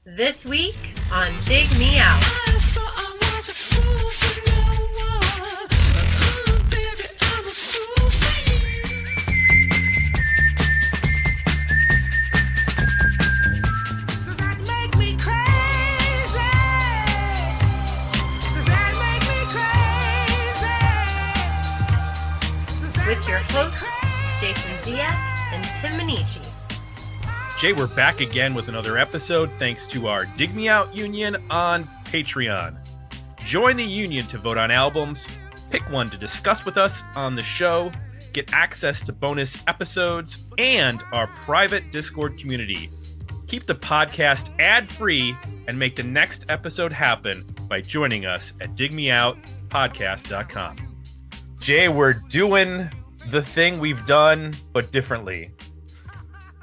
This week on Dig Me Out. With your hosts, Jason Zia and Tim Minichi. Jay, we're back again with another episode thanks to our Dig Me Out Union on Patreon. Join the union to vote on albums, pick one to discuss with us on the show, get access to bonus episodes, and our private Discord community. Keep the podcast ad-free and make the next episode happen by joining us at digmeoutpodcast.com. Jay, we're doing the thing we've done, but differently.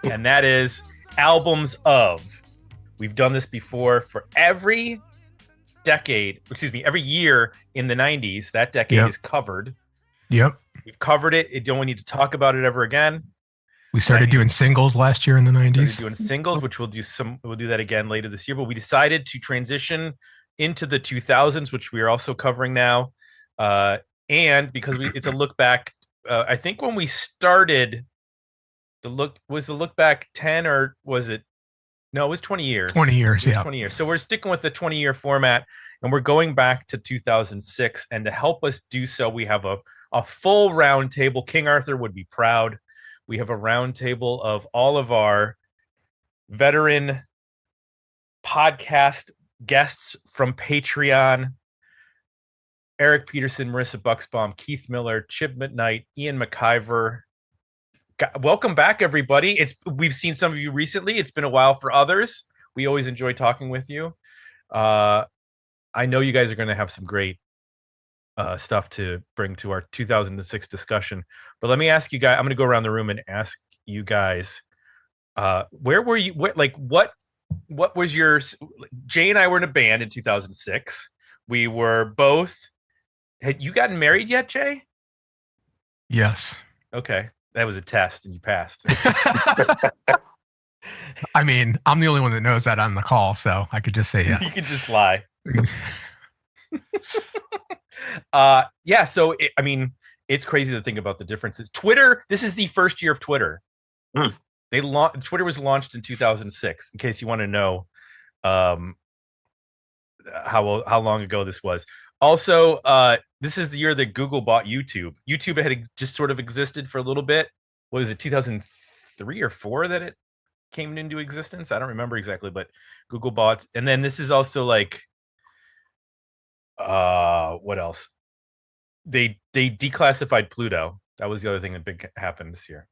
And that is albums of. We've done this before for every year in the 90s. That decade is covered. Yep. We've covered it. You don't need to talk about it ever again. We started doing singles last year in the 90s. Doing singles, which we'll do that again later this year. But we decided to transition into the 2000s, which we are also covering now. And because it's a look back, I think when we started, the look back 10 or was it? No, it was 20 years. 20 years, yeah. 20 years. So we're sticking with the 20-year format, and we're going back to 2006. And to help us do so, we have a full round table. King Arthur would be proud. We have a round table of all of our veteran podcast guests from Patreon. Eric Peterson, Marissa Bucksbaum, Keith Miller, Chip McKnight, Ian McIver. Welcome back, everybody. We've seen some of you recently. It's been a while for others. We always enjoy talking with you. I know you guys are going to have some great stuff to bring to our 2006 discussion. But let me ask you guys. I'm going to go around the room and ask you guys, where were you? What was your? Jay and I were in a band in 2006. We were both. Had you gotten married yet, Jay? Yes. Okay. That was a test and you passed. I mean, I'm the only one that knows that on the call, so I could just say yes. You could just lie. Yeah, so it's crazy to think about the differences. Twitter, this is the first year of Twitter. Twitter was launched in 2006, in case you want to know how long ago this was. Also, this is the year that Google bought YouTube. YouTube had just sort of existed for a little bit. What was it, 2003 or 4 that it came into existence? I don't remember exactly, but Google bought. And then this is also like, what else? They declassified Pluto. That was the other thing that happened this year.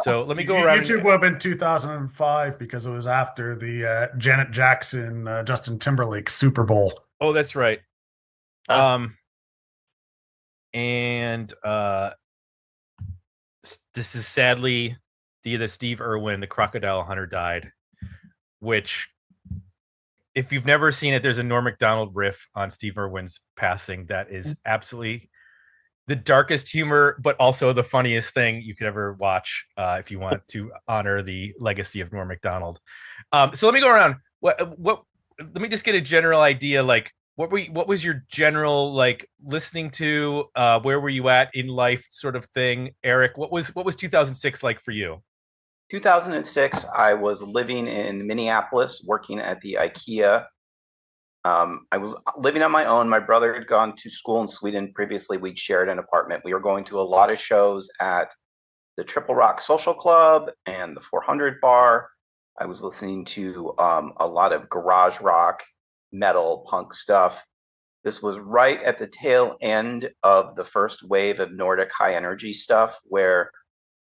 So let me go around. YouTube would have been 2005 because it was after the Janet Jackson, Justin Timberlake Super Bowl. Oh, that's right. This is sadly the year that Steve Irwin, the crocodile hunter, died, which, if you've never seen it, there's a Norm Macdonald riff on Steve Irwin's passing that is absolutely the darkest humor, but also the funniest thing you could ever watch if you want to honor the legacy of Norm Macdonald. So let me go around. Let me just get a general idea, like, what was your general, like, listening to, where were you at in life sort of thing? Eric, what was 2006 like for you? 2006, I was living in Minneapolis, working at the IKEA. I was living on my own. My brother had gone to school in Sweden. Previously, we'd shared an apartment. We were going to a lot of shows at the Triple Rock Social Club and the 400 Bar. I was listening to a lot of garage rock, metal, punk stuff. This was right at the tail end of the first wave of Nordic high energy stuff, where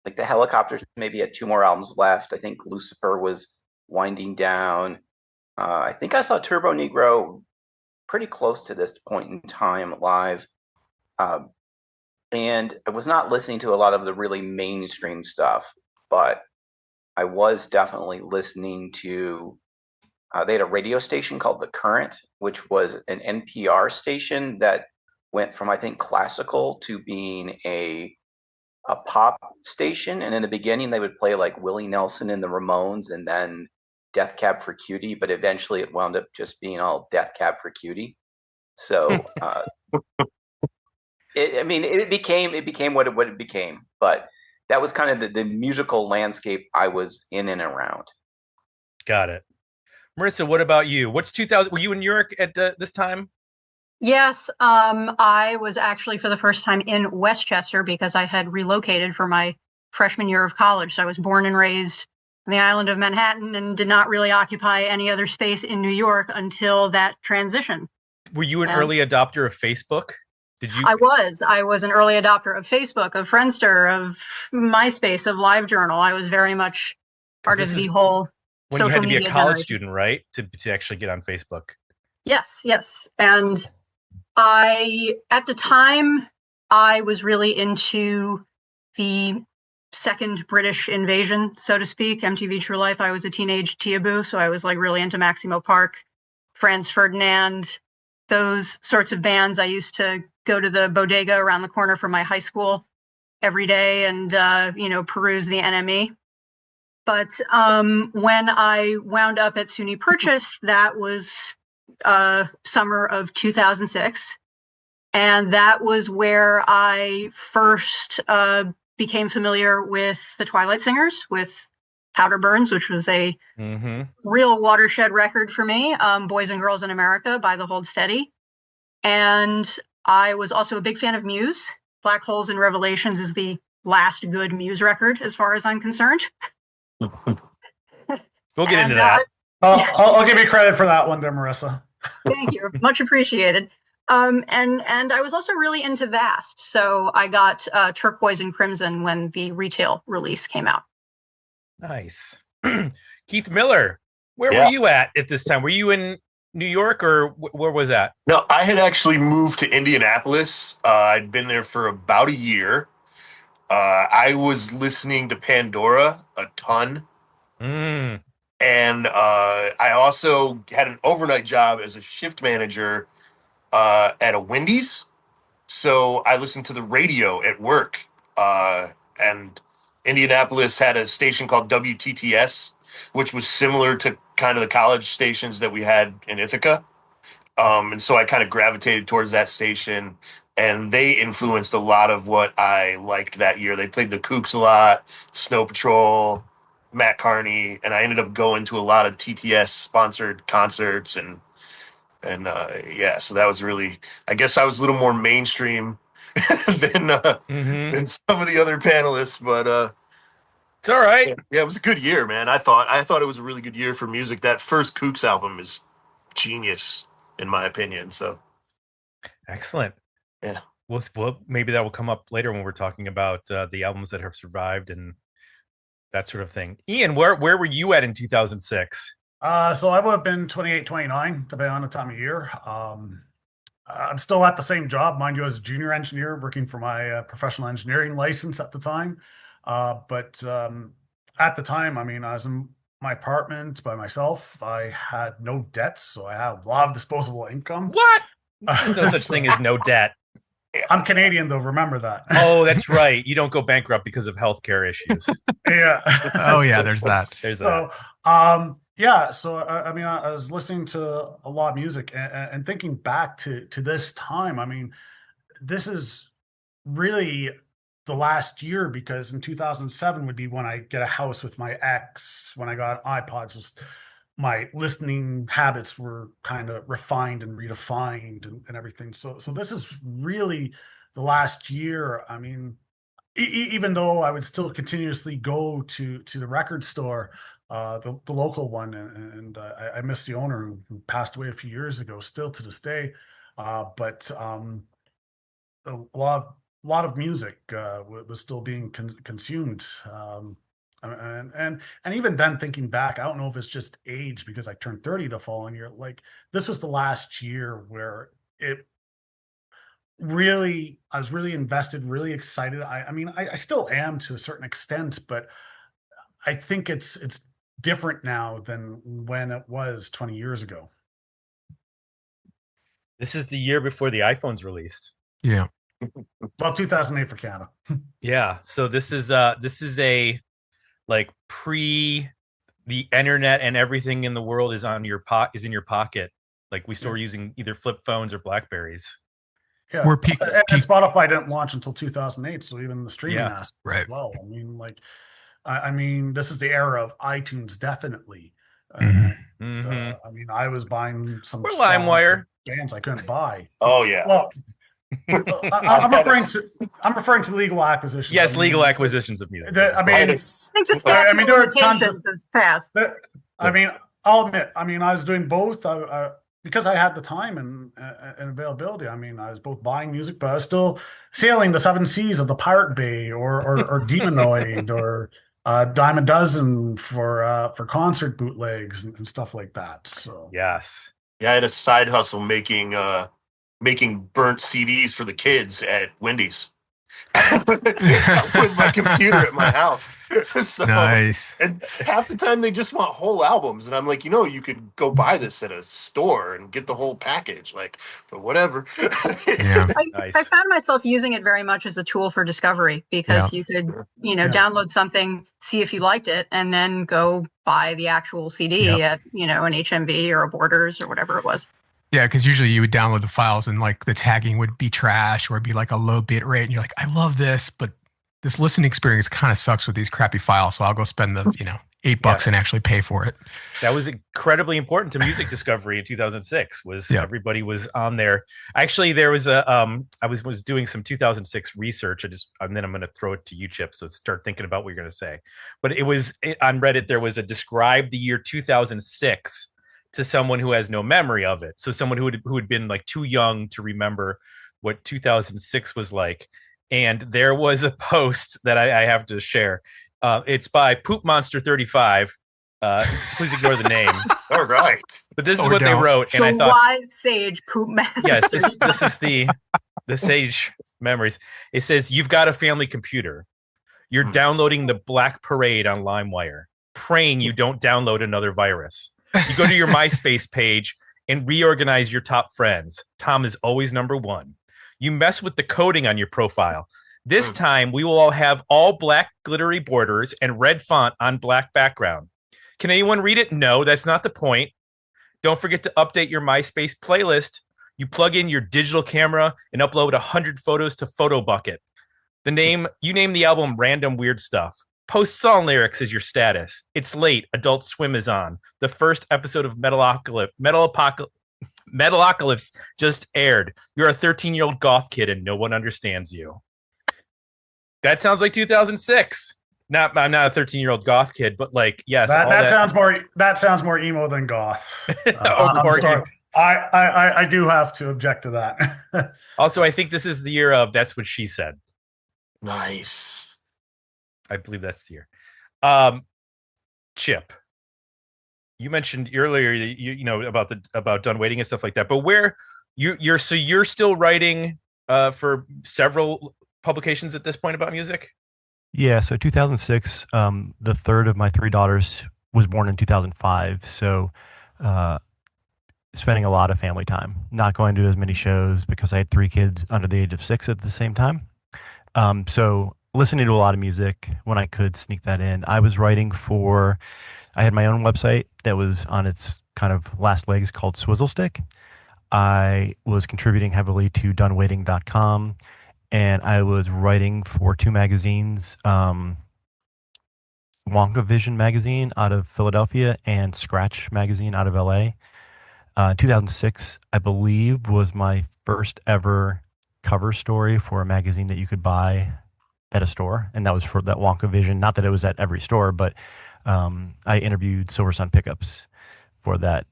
like the Helicopters maybe had 2 more albums left. I think Lucifer was winding down. I think I saw Turbo Negro pretty close to this point in time live. And I was not listening to a lot of the really mainstream stuff, but I was definitely listening to they had a radio station called The Current, which was an NPR station that went from, I think, classical to being a pop station. And in the beginning, they would play like Willie Nelson and the Ramones, and then Death Cab for Cutie, but eventually it wound up just being all Death Cab for Cutie. So it became what it became. But that was kind of the musical landscape I was in and around. Got it. Marissa, what about you? What's 2000? Were you in New York at this time? Yes, I was actually for the first time in Westchester because I had relocated for my freshman year of college. So I was born and raised on the island of Manhattan and did not really occupy any other space in New York until that transition. Were you an early adopter of Facebook? Did you? I was an early adopter of Facebook, of Friendster, of MySpace, of LiveJournal. I was very much part of the whole when social you had to be media a college generation. student, right? To actually get on Facebook. Yes. And at the time, I was really into the second British invasion, so to speak, MTV True Life. I was a teenage Teaboo, so I was like really into Maximo Park, Franz Ferdinand, those sorts of bands. I used to go to the bodega around the corner from my high school every day and, peruse the NME. But when I wound up at SUNY Purchase, that was summer of 2006. And that was where I first became familiar with the Twilight Singers, with Powder Burns, which was a real watershed record for me, Boys and Girls in America by the Hold Steady. And I was also a big fan of Muse. Black Holes and Revelations is the last good Muse record, as far as I'm concerned. We'll get into that. I'll give you credit for that one there, Marissa. Thank you. Much appreciated. And I was also really into Vast. So I got Turquoise and Crimson when the retail release came out. Nice. Keith Miller, where were you at this time? Were you in New York or where was that? No, I had actually moved to Indianapolis. I'd been there for about a year. I was listening to Pandora a ton. And I also had an overnight job as a shift manager at a Wendy's. So I listened to the radio at work. And Indianapolis had a station called WTTS, which was similar to kind of the college stations that we had in Ithaca. And so I kind of gravitated towards that station, and they influenced a lot of what I liked that year. They played the Kooks a lot, Snow Patrol, Matt Carney, and I ended up going to a lot of TTS sponsored concerts and so that was really, I guess I was a little more mainstream than some of the other panelists, but it's all right. Yeah, it was a good year, man. I thought it was a really good year for music. That first Kooks album is genius, in my opinion. So excellent. Yeah. Well, maybe that will come up later when we're talking about the albums that have survived and that sort of thing. Ian, where were you at in 2006? So I would have been 28, 29, depending on the time of year. I'm still at the same job, mind you, as a junior engineer, working for my professional engineering license at the time. But at the time, I mean, I was in my apartment by myself. I had no debts, so I had a lot of disposable income. What? There's no such thing as no debt. I'm Canadian, though. Remember that. Oh, that's right. You don't go bankrupt because of healthcare issues. Yeah. Oh, yeah. There's that. There's that. So, yeah. So, I mean, I was listening to a lot of music and thinking back to this time. I mean, this is really the last year, because in 2007 would be when I get a house with my ex, when I got iPods. My listening habits were kind of refined and redefined and everything. So this is really the last year. I mean, even though I would still continuously go to the record store, the local one, and I miss the owner who passed away a few years ago, still to this day. But a lot of music was still being consumed. And even then, thinking back, I don't know if it's just age, because I turned 30 the following year. Like, this was the last year where it really, I was really invested, really excited. I mean, I still am to a certain extent, but I think it's different now than when it was 20 years ago. This is the year before the iPhone's released. Yeah. Well, 2008 for Canada. Yeah. So this is a like pre the internet and everything in the world is on your is in your pocket. Like we still were using either flip phones or Blackberries. Yeah, We're peak- and peak- Spotify didn't launch until 2008, so even the streaming Yeah, aspect right. as well. I mean, like, I mean, this is the era of iTunes, definitely. Mhm. I mean, I was buying some Or songs LimeWire. of bands I couldn't buy. Oh yeah. Well, I'm referring to legal acquisitions. Yes, I mean, legal acquisitions of music. I mean, I think the statute mean, of there are tons of- limitations is passed. I mean, I'll admit, I mean, I was doing both. Because I had the time and availability. I mean, I was both buying music, but I was still sailing the seven seas of the Pirate Bay or Demonoid or Dime a Dozen for concert bootlegs and stuff like that. So Yes. Yeah, I had a side hustle making burnt CDs for the kids at Wendy's with my computer at my house. So, Nice. and half the time they just want whole albums, and I'm like, you could go buy this at a store and get the whole package. Like, but whatever. Yeah. Nice. I found myself using it very much as a tool for discovery because you could, download something, see if you liked it, and then go buy the actual CD at, an HMV or a Borders or whatever it was. Yeah, because usually you would download the files and like the tagging would be trash or it'd be like a low bit rate, and you're like, I love this, but this listening experience kind of sucks with these crappy files. So I'll go spend the $8 and actually pay for it. That was incredibly important to music discovery in 2006. Everybody was on there. Actually, there was I was doing some 2006 research. And then I'm going to throw it to you, Chip. So start thinking about what you're going to say. But on Reddit, there was a describe the year 2006 to someone who has no memory of it. So someone who had been like too young to remember what 2006 was like. And there was a post that I have to share. It's by Poop Monster 35. Please ignore the name. All right. But this is what they wrote, and the I thought, wise sage Poop Master. yes, this is the sage memories. It says, you've got a family computer. You're downloading the Black Parade on LimeWire, praying you don't download another virus. You go to your MySpace page and reorganize your top friends. Tom is always number one. You mess with the coding on your profile. This time, we will all have all black glittery borders and red font on black background. Can anyone read it? No, that's not the point. Don't forget to update your MySpace playlist. You plug in your digital camera and upload 100 photos to PhotoBucket. You name the album Random Weird Stuff. Post song lyrics as your status. It's late. Adult Swim is on. The first episode of Metalocalypse just aired. You're a 13-year-old goth kid and no one understands you. That sounds like 2006. I'm not a 13-year-old goth kid, but like, yes. That sounds more emo than goth. I'm sorry. I do have to object to that. Also, I think this is the year of That's What She Said. Nice. I believe that's the year. Chip, you mentioned earlier about Done Waiting and stuff like that, but where you're still writing for several publications at this point about music? Yeah, so 2006, the third of my three daughters was born in 2005, so spending a lot of family time, not going to as many shows because I had three kids under the age of 6 at the same time. So listening to a lot of music when I could sneak that in. I was writing I had my own website that was on its kind of last legs called Swizzle Stick. I was contributing heavily to donewaiting.com, and I was writing for two magazines, Wonka Vision magazine out of Philadelphia and Scratch magazine out of LA. 2006, I believe, was my first ever cover story for a magazine that you could buy at a store, and that was for that Wonka Vision. Not that it was at every store, but I interviewed Silver Sun Pickups for that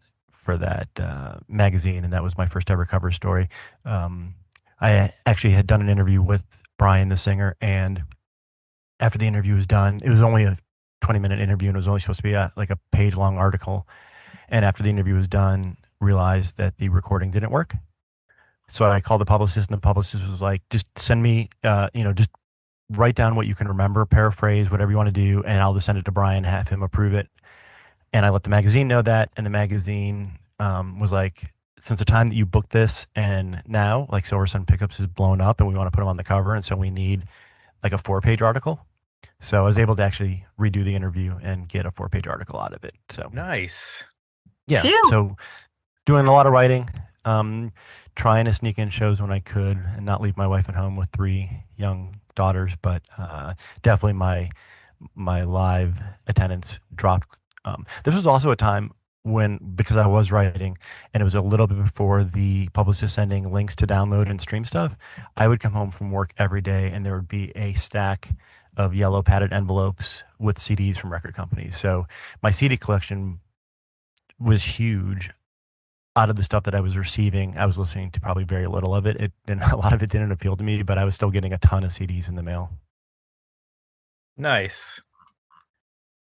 magazine, and that was my first ever cover story. I actually had done an interview with Brian, the singer, and after the interview was done, it was only a 20-minute interview, and it was only supposed to be like a page-long article. And after the interview was done, realized that the recording didn't work. So I called the publicist, and the publicist was like, just send me, just write down what you can remember, paraphrase, whatever you want to do, and I'll just send it to Brian, have him approve it. And I let the magazine know that, and the magazine was like, since the time that you booked this and now, like, Silver Sun Pickups is blown up and we want to put them on the cover, and so we need like a 4-page article. So I was able to actually redo the interview and get a 4-page article out of it. So Nice. yeah, Phew. so doing a lot of writing, trying to sneak in shows when I could and not leave my wife at home with 3 young daughters, but definitely my live attendance dropped. This was also a time when, because I was writing and it was a little bit before the publicist sending links to download and stream stuff, I would come home from work every day and there would be a stack of yellow padded envelopes with CDs from record companies. So my CD collection was huge. Out of the stuff that I was receiving, I was listening to probably very little of it. And a lot of it didn't appeal to me, but I was still getting a ton of CDs in the mail. Nice.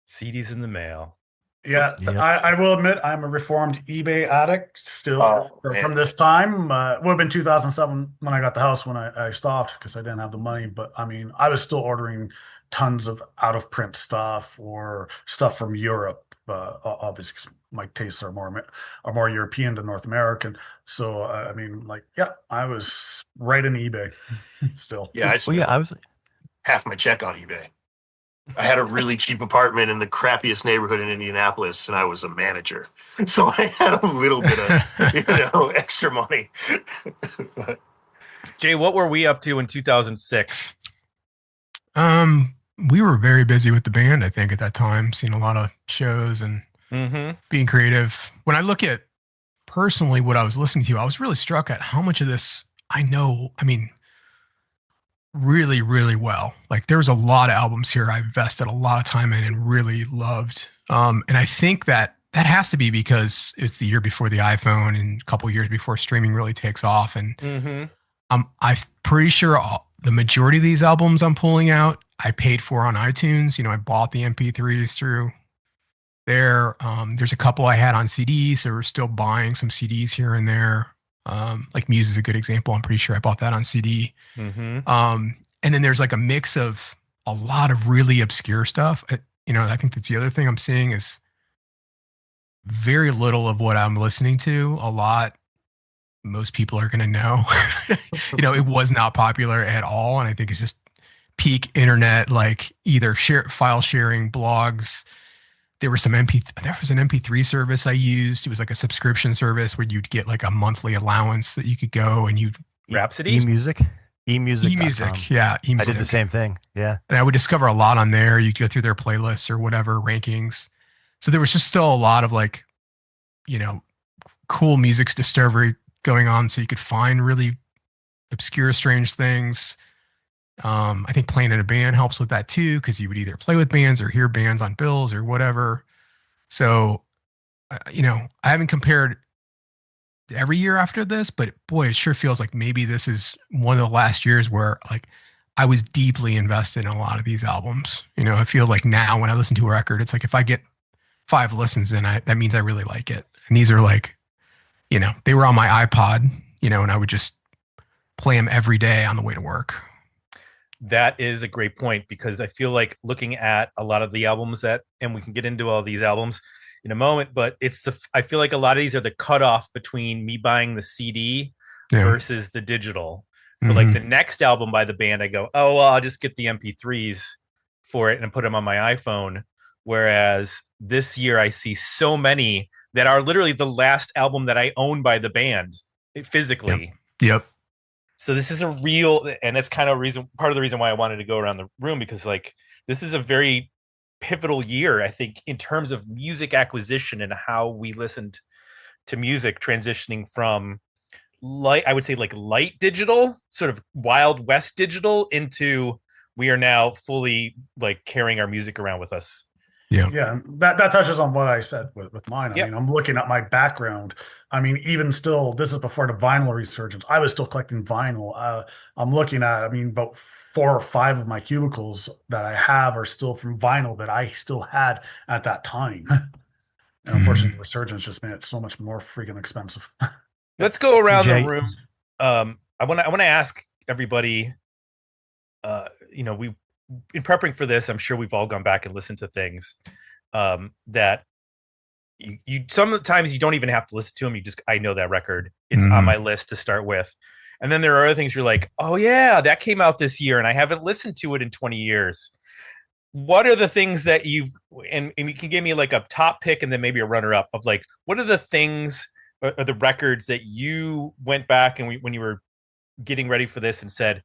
CDs in the mail. Yeah, Yep. I will admit I'm a reformed eBay addict still from this time. It would have been 2007 when I got the house when I stopped because I didn't have the money. But I mean, I was still ordering tons of out of print stuff or stuff from Europe. Obviously, 'cause my tastes are more European than North American. So I mean, like, yeah, I was right in eBay still. Yeah, I Well, spent yeah, I was. half my check on eBay. I had a really cheap apartment in the crappiest neighborhood in Indianapolis, and I was a manager, so I had a little bit of extra money. But Jay, what were we up to in 2006? We were very busy with the band, I think, at that time, seeing a lot of shows and being creative. When I look at personally what I was listening to, I was really struck at how much of this I know. I mean, really, really well. Like there was a lot of albums here I invested a lot of time in and really loved. And I think that has to be because it's the year before the iPhone and a couple of years before streaming really takes off. And I'm pretty sure the majority of these albums I'm pulling out, I paid for on iTunes. You know, I bought the MP3s through there. There's a couple I had on CDs, so we're still buying some CDs here and there. Like Muse is a good example. I'm pretty sure I bought that on CD. And then there's like a mix of a lot of really obscure stuff. I think that's the other thing I'm seeing is very little of what I'm listening to. A lot, most people are going to know. It was not popular at all. And I think it's just peak internet, like either file sharing, blogs. There was an MP3 service I used. It was like a subscription service where you'd get like a monthly allowance that you could go and you'd Rhapsody? eMusic. eMusic. Yeah. eMusic. I did the same thing. Yeah. And I would discover a lot on there. You go through their playlists or whatever rankings. So there was just still a lot of like, cool music discovery going on. So you could find really obscure, strange things. I think playing in a band helps with that too, because you would either play with bands or hear bands on bills or whatever. So, I haven't compared every year after this, but boy, it sure feels like maybe this is one of the last years where like I was deeply invested in a lot of these albums. I feel like now when I listen to a record, it's like if I get 5 listens in, that means I really like it. And these are like, they were on my iPod, and I would just play them every day on the way to work. That is a great point because I feel like looking at a lot of the albums and we can get into all these albums in a moment, but I feel like a lot of these are the cutoff between me buying the CD versus the digital. For like the next album by the band, I go, oh, well, I'll just get the MP3s for it and put them on my iPhone. Whereas this year I see so many that are literally the last album that I own by the band physically. Yep. So this is a real, and that's kind of part of the reason why I wanted to go around the room, because like this is a very pivotal year, I think, in terms of music acquisition and how we listened to music, transitioning from light digital, sort of Wild West digital, into we are now fully like carrying our music around with us. Yeah, that touches on what I said with mine. I mean, I'm looking at my background. I mean, even still, this is before the vinyl resurgence. I was still collecting vinyl. I'm looking at, about 4 or 5 of my cubicles that I have are still from vinyl that I still had at that time. And unfortunately, the resurgence just made it so much more freaking expensive. Let's go around the room. I want to ask everybody. We, in prepping for this, I'm sure we've all gone back and listened to things that you sometimes you don't even have to listen to them. I know that record. It's on my list to start with. And then there are other things you're like, oh yeah, that came out this year and I haven't listened to it in 20 years. what are the things that and you can give me like a top pick and then maybe a runner up of like, what are the things or the records that you went back and when you were getting ready for this and said,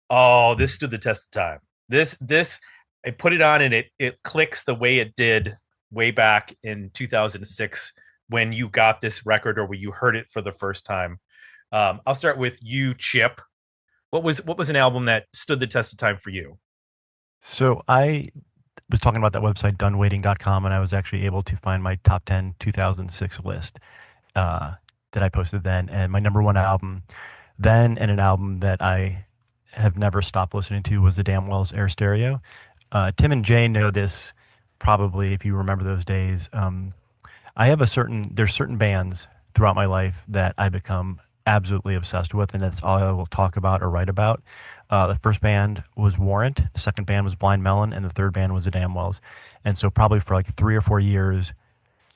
oh, this stood the test of time. This I put it on and it clicks the way it did way back in 2006 when you got this record or when you heard it for the first time. I'll start with you, Chip. What was an album that stood the test of time for you? So I was talking about that website, donewaiting.com, and I was actually able to find my top 10 2006 list that I posted then. And my number one album then, and an album that I have never stopped listening to, was the Damnwell's Air Stereo. Tim and Jay know this probably if you remember those days. I have there's certain bands throughout my life that I become absolutely obsessed with, and that's all I will talk about or write about. The first band was Warrant, the second band was Blind Melon, and the third band was the Damnwells. And so probably for like 3 or 4 years,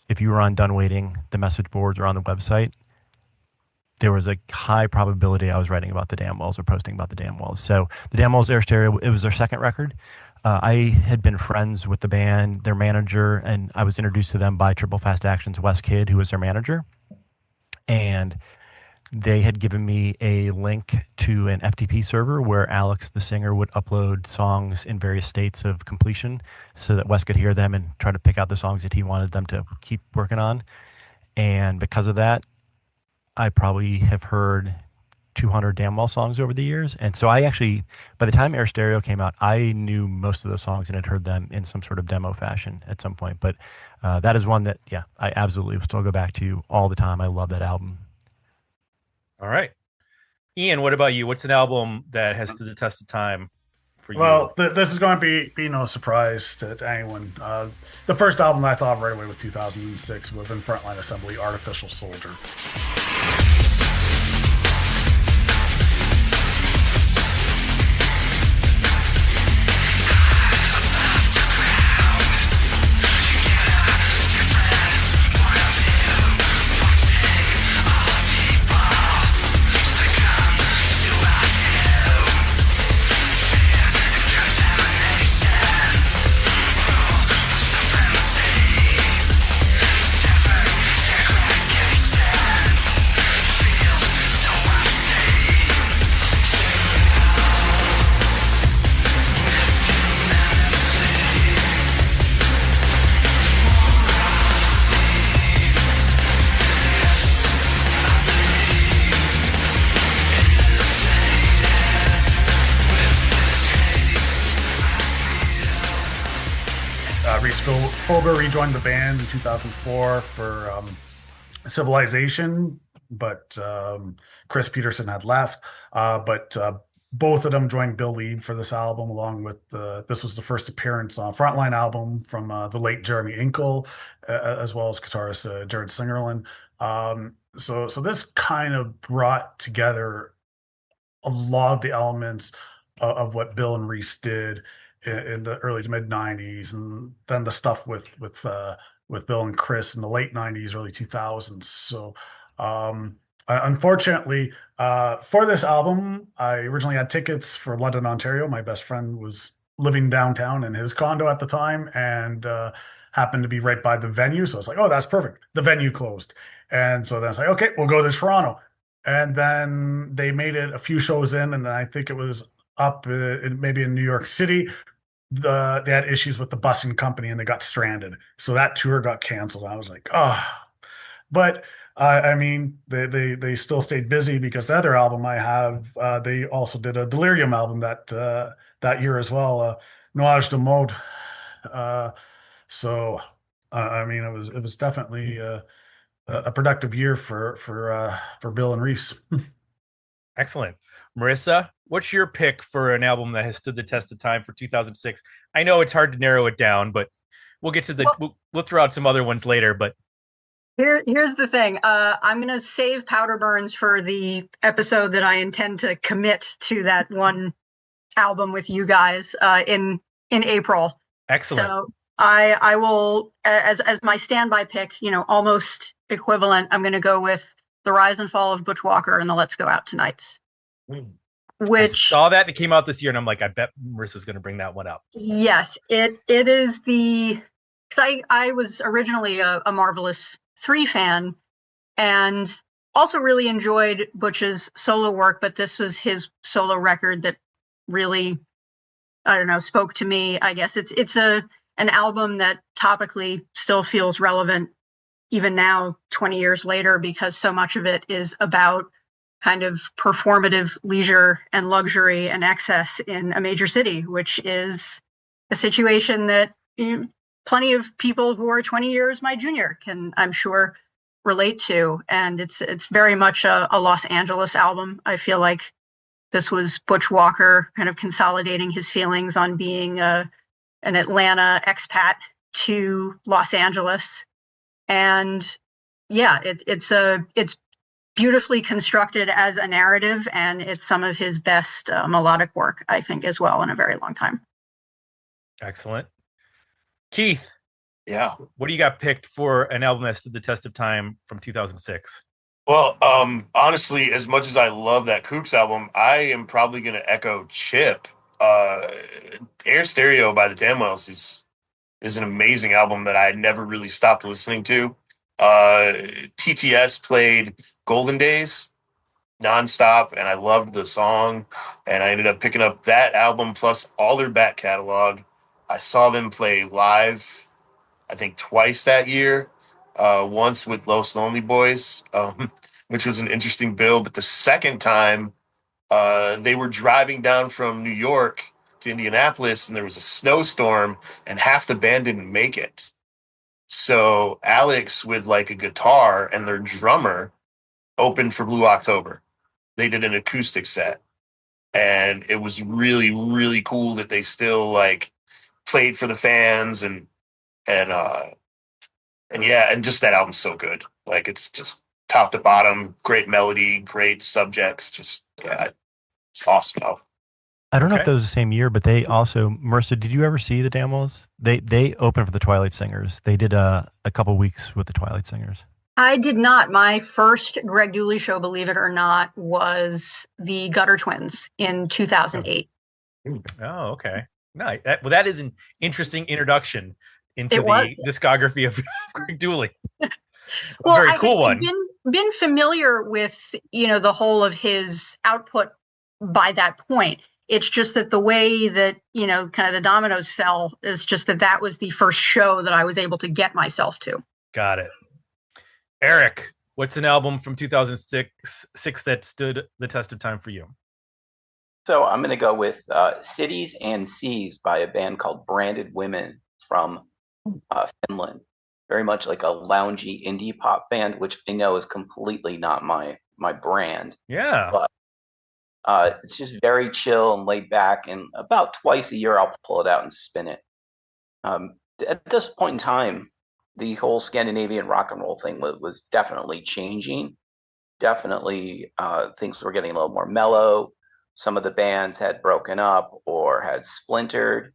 if you were on Done Waiting, the message boards or on the website, there was a high probability I was writing about the Damnwells or posting about the Damnwells. So the Damnwells Air Stereo, it was their second record. I had been friends with the band, their manager, and I was introduced to them by Triple Fast Action's Wes Kidd, who was their manager. And they had given me a link to an FTP server where Alex, the singer, would upload songs in various states of completion so that Wes could hear them and try to pick out the songs that he wanted them to keep working on. And because of that, I probably have heard 200 Damnwell songs over the years. And so I actually, by the time Air Stereo came out, I knew most of the songs and had heard them in some sort of demo fashion at some point. But that is one that, yeah, I absolutely still go back to all the time. I love that album. All right. Ian, what about you? What's an album that has stood the test of time for you? Well, this is going to be no surprise to anyone. The first album I thought right away with 2006 would have been Frontline Assembly, Artificial Soldier. Holger rejoined the band in 2004 for Civilization, but Chris Peterson had left. But both of them joined Bill Lead for this album, along with this was the first appearance on Frontline album from the late Jeremy Inkle, as well as guitarist Jared Singerland. So this kind of brought together a lot of the elements of what Bill and Reese did in the early to mid 90s, and then the stuff with Bill and Chris in the late 90s, early 2000s. So unfortunately, for this album, I originally had tickets for London, Ontario. My best friend was living downtown in his condo at the time, and happened to be right by the venue. So I was like, oh, that's perfect. The venue closed. And so then I was like, okay, we'll go to Toronto. And then they made it a few shows in, and I think it was up maybe in New York City. They had issues with the busing company and they got stranded. So that tour got canceled. I was like, oh, but I mean, they still stayed busy because the other album I have, they also did a Delirium album that year as well, Nuage de Mode. So I mean, it was definitely a productive year for Bill and Reese. Excellent. Marissa, what's your pick for an album that has stood the test of time for 2006? I know it's hard to narrow it down, but we'll get to we'll throw out some other ones later. But here's the thing. I'm going to save Powder Burns for the episode that I intend to commit to that one album with you guys in April. Excellent. So I will, as my standby pick, almost equivalent, I'm going to go with The Rise and Fall of Butch Walker and the Let's Go Out Tonights. which I saw that it came out this year, and I'm like, I bet Marissa's going to bring that one up. yes, it is the because I was originally a Marvelous 3 fan and also really enjoyed Butch's solo work, but this was his solo record that really, I don't know, spoke to me. I guess it's an album that topically still feels relevant even now, 20 years later, because so much of it is about kind of performative leisure and luxury and excess in a major city, which is a situation that plenty of people who are 20 years my junior can, I'm sure, relate to. And it's very much a Los Angeles album. I feel like this was Butch Walker kind of consolidating his feelings on being an Atlanta expat to Los Angeles. And yeah, it's beautifully constructed as a narrative, and it's some of his best melodic work, I think, as well, in a very long time. Excellent. Keith, Yeah. what do you got picked for an album that stood the test of time from 2006? Well, honestly, as much as I love that Kooks album, I am probably going to echo Chip. Air Stereo by the Damwells is an amazing album that I never really stopped listening to. TTS played Golden Days nonstop, and I loved the song, and I ended up picking up that album plus all their back catalog. I saw them play live, I think twice that year, once with Los Lonely Boys, which was an interesting bill, but the second time they were driving down from New York to Indianapolis, and there was a snowstorm, and half the band didn't make it. So Alex with like a guitar and their drummer opened for Blue October. They did an acoustic set, and it was really, really cool that they still like played for the fans and yeah, and just that album's so good. Like, it's just top to bottom, great melody, great subjects. Just, yeah, it's awesome album. I don't know if that was the same year, but they also, Marissa, did you ever see the Damwells? They opened for the Twilight Singers. They did a couple weeks with the Twilight Singers. I did not. My first Greg Dooley show, believe it or not, was the Gutter Twins in 2008. Oh, okay. No, that is an interesting introduction into the discography of Greg Dooley. Well, very cool one. I've been familiar with, the whole of his output by that point. It's just that the way that, kind of the dominoes fell is just that was the first show that I was able to get myself to. Got it. Eric, what's an album from 2006 that stood the test of time for you? So I'm going to go with Cities and Seas by a band called Branded Women from Finland. Very much like a loungy indie pop band, which I know is completely not my brand. Yeah. But it's just very chill and laid back, and about twice a year I'll pull it out and spin it. At this point in time, the whole Scandinavian rock and roll thing was definitely changing. Definitely things were getting a little more mellow. Some of the bands had broken up or had splintered.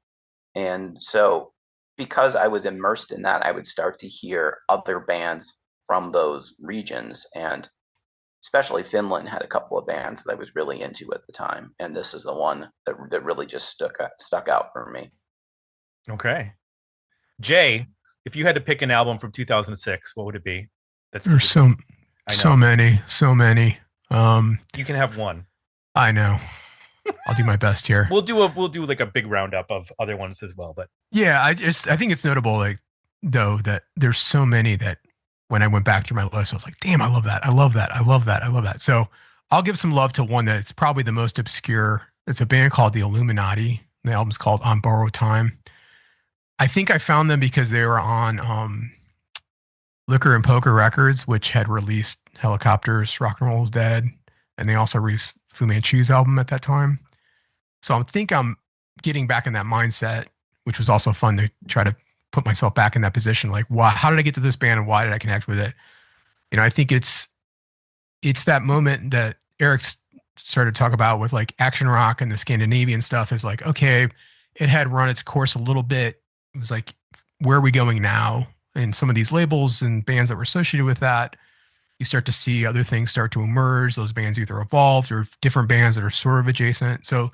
And so because I was immersed in that, I would start to hear other bands from those regions. And especially Finland had a couple of bands that I was really into at the time. And this is the one that really just stuck out for me. Okay. Jay, if you had to pick an album from 2006, what would it be? There's so many. You can have one. I know. I'll do my best here. We'll do like a big roundup of other ones as well. But yeah, I think it's notable, like, though, that there's so many that when I went back through my list, I was like, damn, I love that. I love that. I love that. I love that. So I'll give some love to one that's probably the most obscure. It's a band called The Illuminati. The album's called On Borrowed Time. I think I found them because they were on Liquor and Poker Records, which had released Helicopters, Rock and Roll is Dead, and they also released Fu Manchu's album at that time. So I think I'm getting back in that mindset, which was also fun to try to put myself back in that position. Like, how did I get to this band and why did I connect with it? I think it's that moment that Eric started to talk about with like action rock and the Scandinavian stuff is like, okay, it had run its course a little bit. It was like, where are we going now? And some of these labels and bands that were associated with that, you start to see other things start to emerge. Those bands either evolved or different bands that are sort of adjacent. So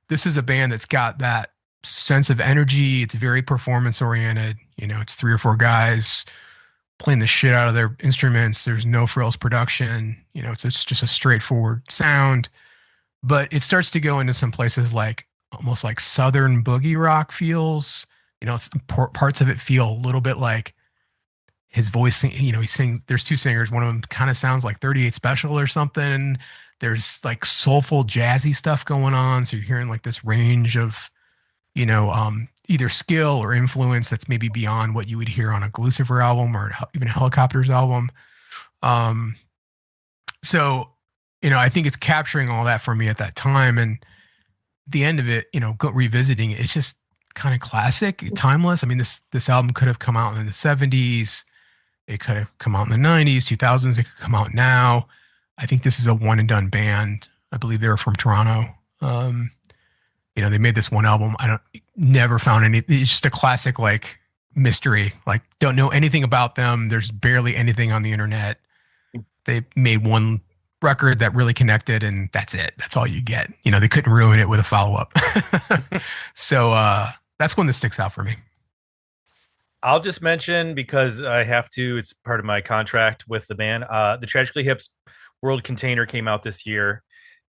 this is a band that's got that sense of energy. It's very performance oriented. It's 3 or 4 guys playing the shit out of their instruments. There's no frills production. It's just a straightforward sound. But it starts to go into some places like almost like southern boogie rock feels. Parts of it feel a little bit like his voice. He sings. There's 2 singers. One of them kind of sounds like 38 Special or something. There's like soulful jazzy stuff going on. So you're hearing like this range of, either skill or influence that's maybe beyond what you would hear on a Glucifer album or even a Helicopters album. So, I think it's capturing all that for me at that time. And the end of it, revisiting it, it's just kind of classic, timeless. I mean, this album could have come out in the 70s. It could have come out in the 90s, 2000s. It could come out now. I think this is a one and done band. I believe they were from Toronto. They made this one album. Never found any. It's just a classic, like, mystery. Like, don't know anything about them. There's barely anything on the internet. They made one record that really connected, and that's it. That's all you get. They couldn't ruin it with a follow-up. So that's one that sticks out for me. I'll just mention, because I have to, it's part of my contract with the band. The Tragically Hip's World Container came out this year,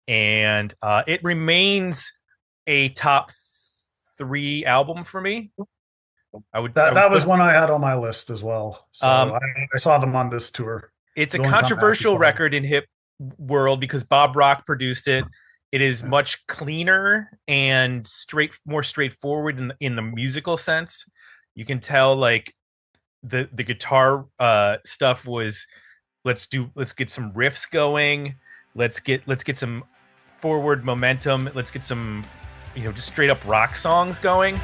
and it remains a top 3 album for me. That was one I had on my list as well. So I saw them on this tour. It's a controversial record in hip world because Bob Rock produced it. It is much cleaner and more straightforward in the musical sense. You can tell, like, the guitar stuff was let's get some riffs going. Let's get some forward momentum. Let's get some just straight up rock songs going.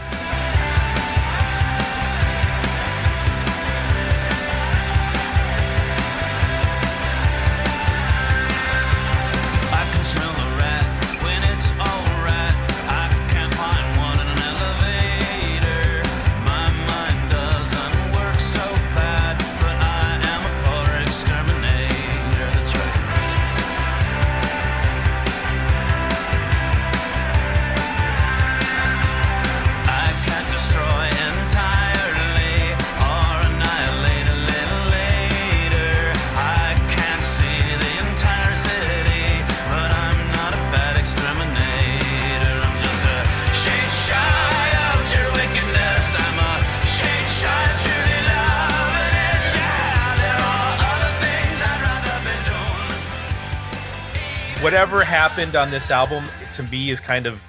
Whatever happened on this album, to me, is kind of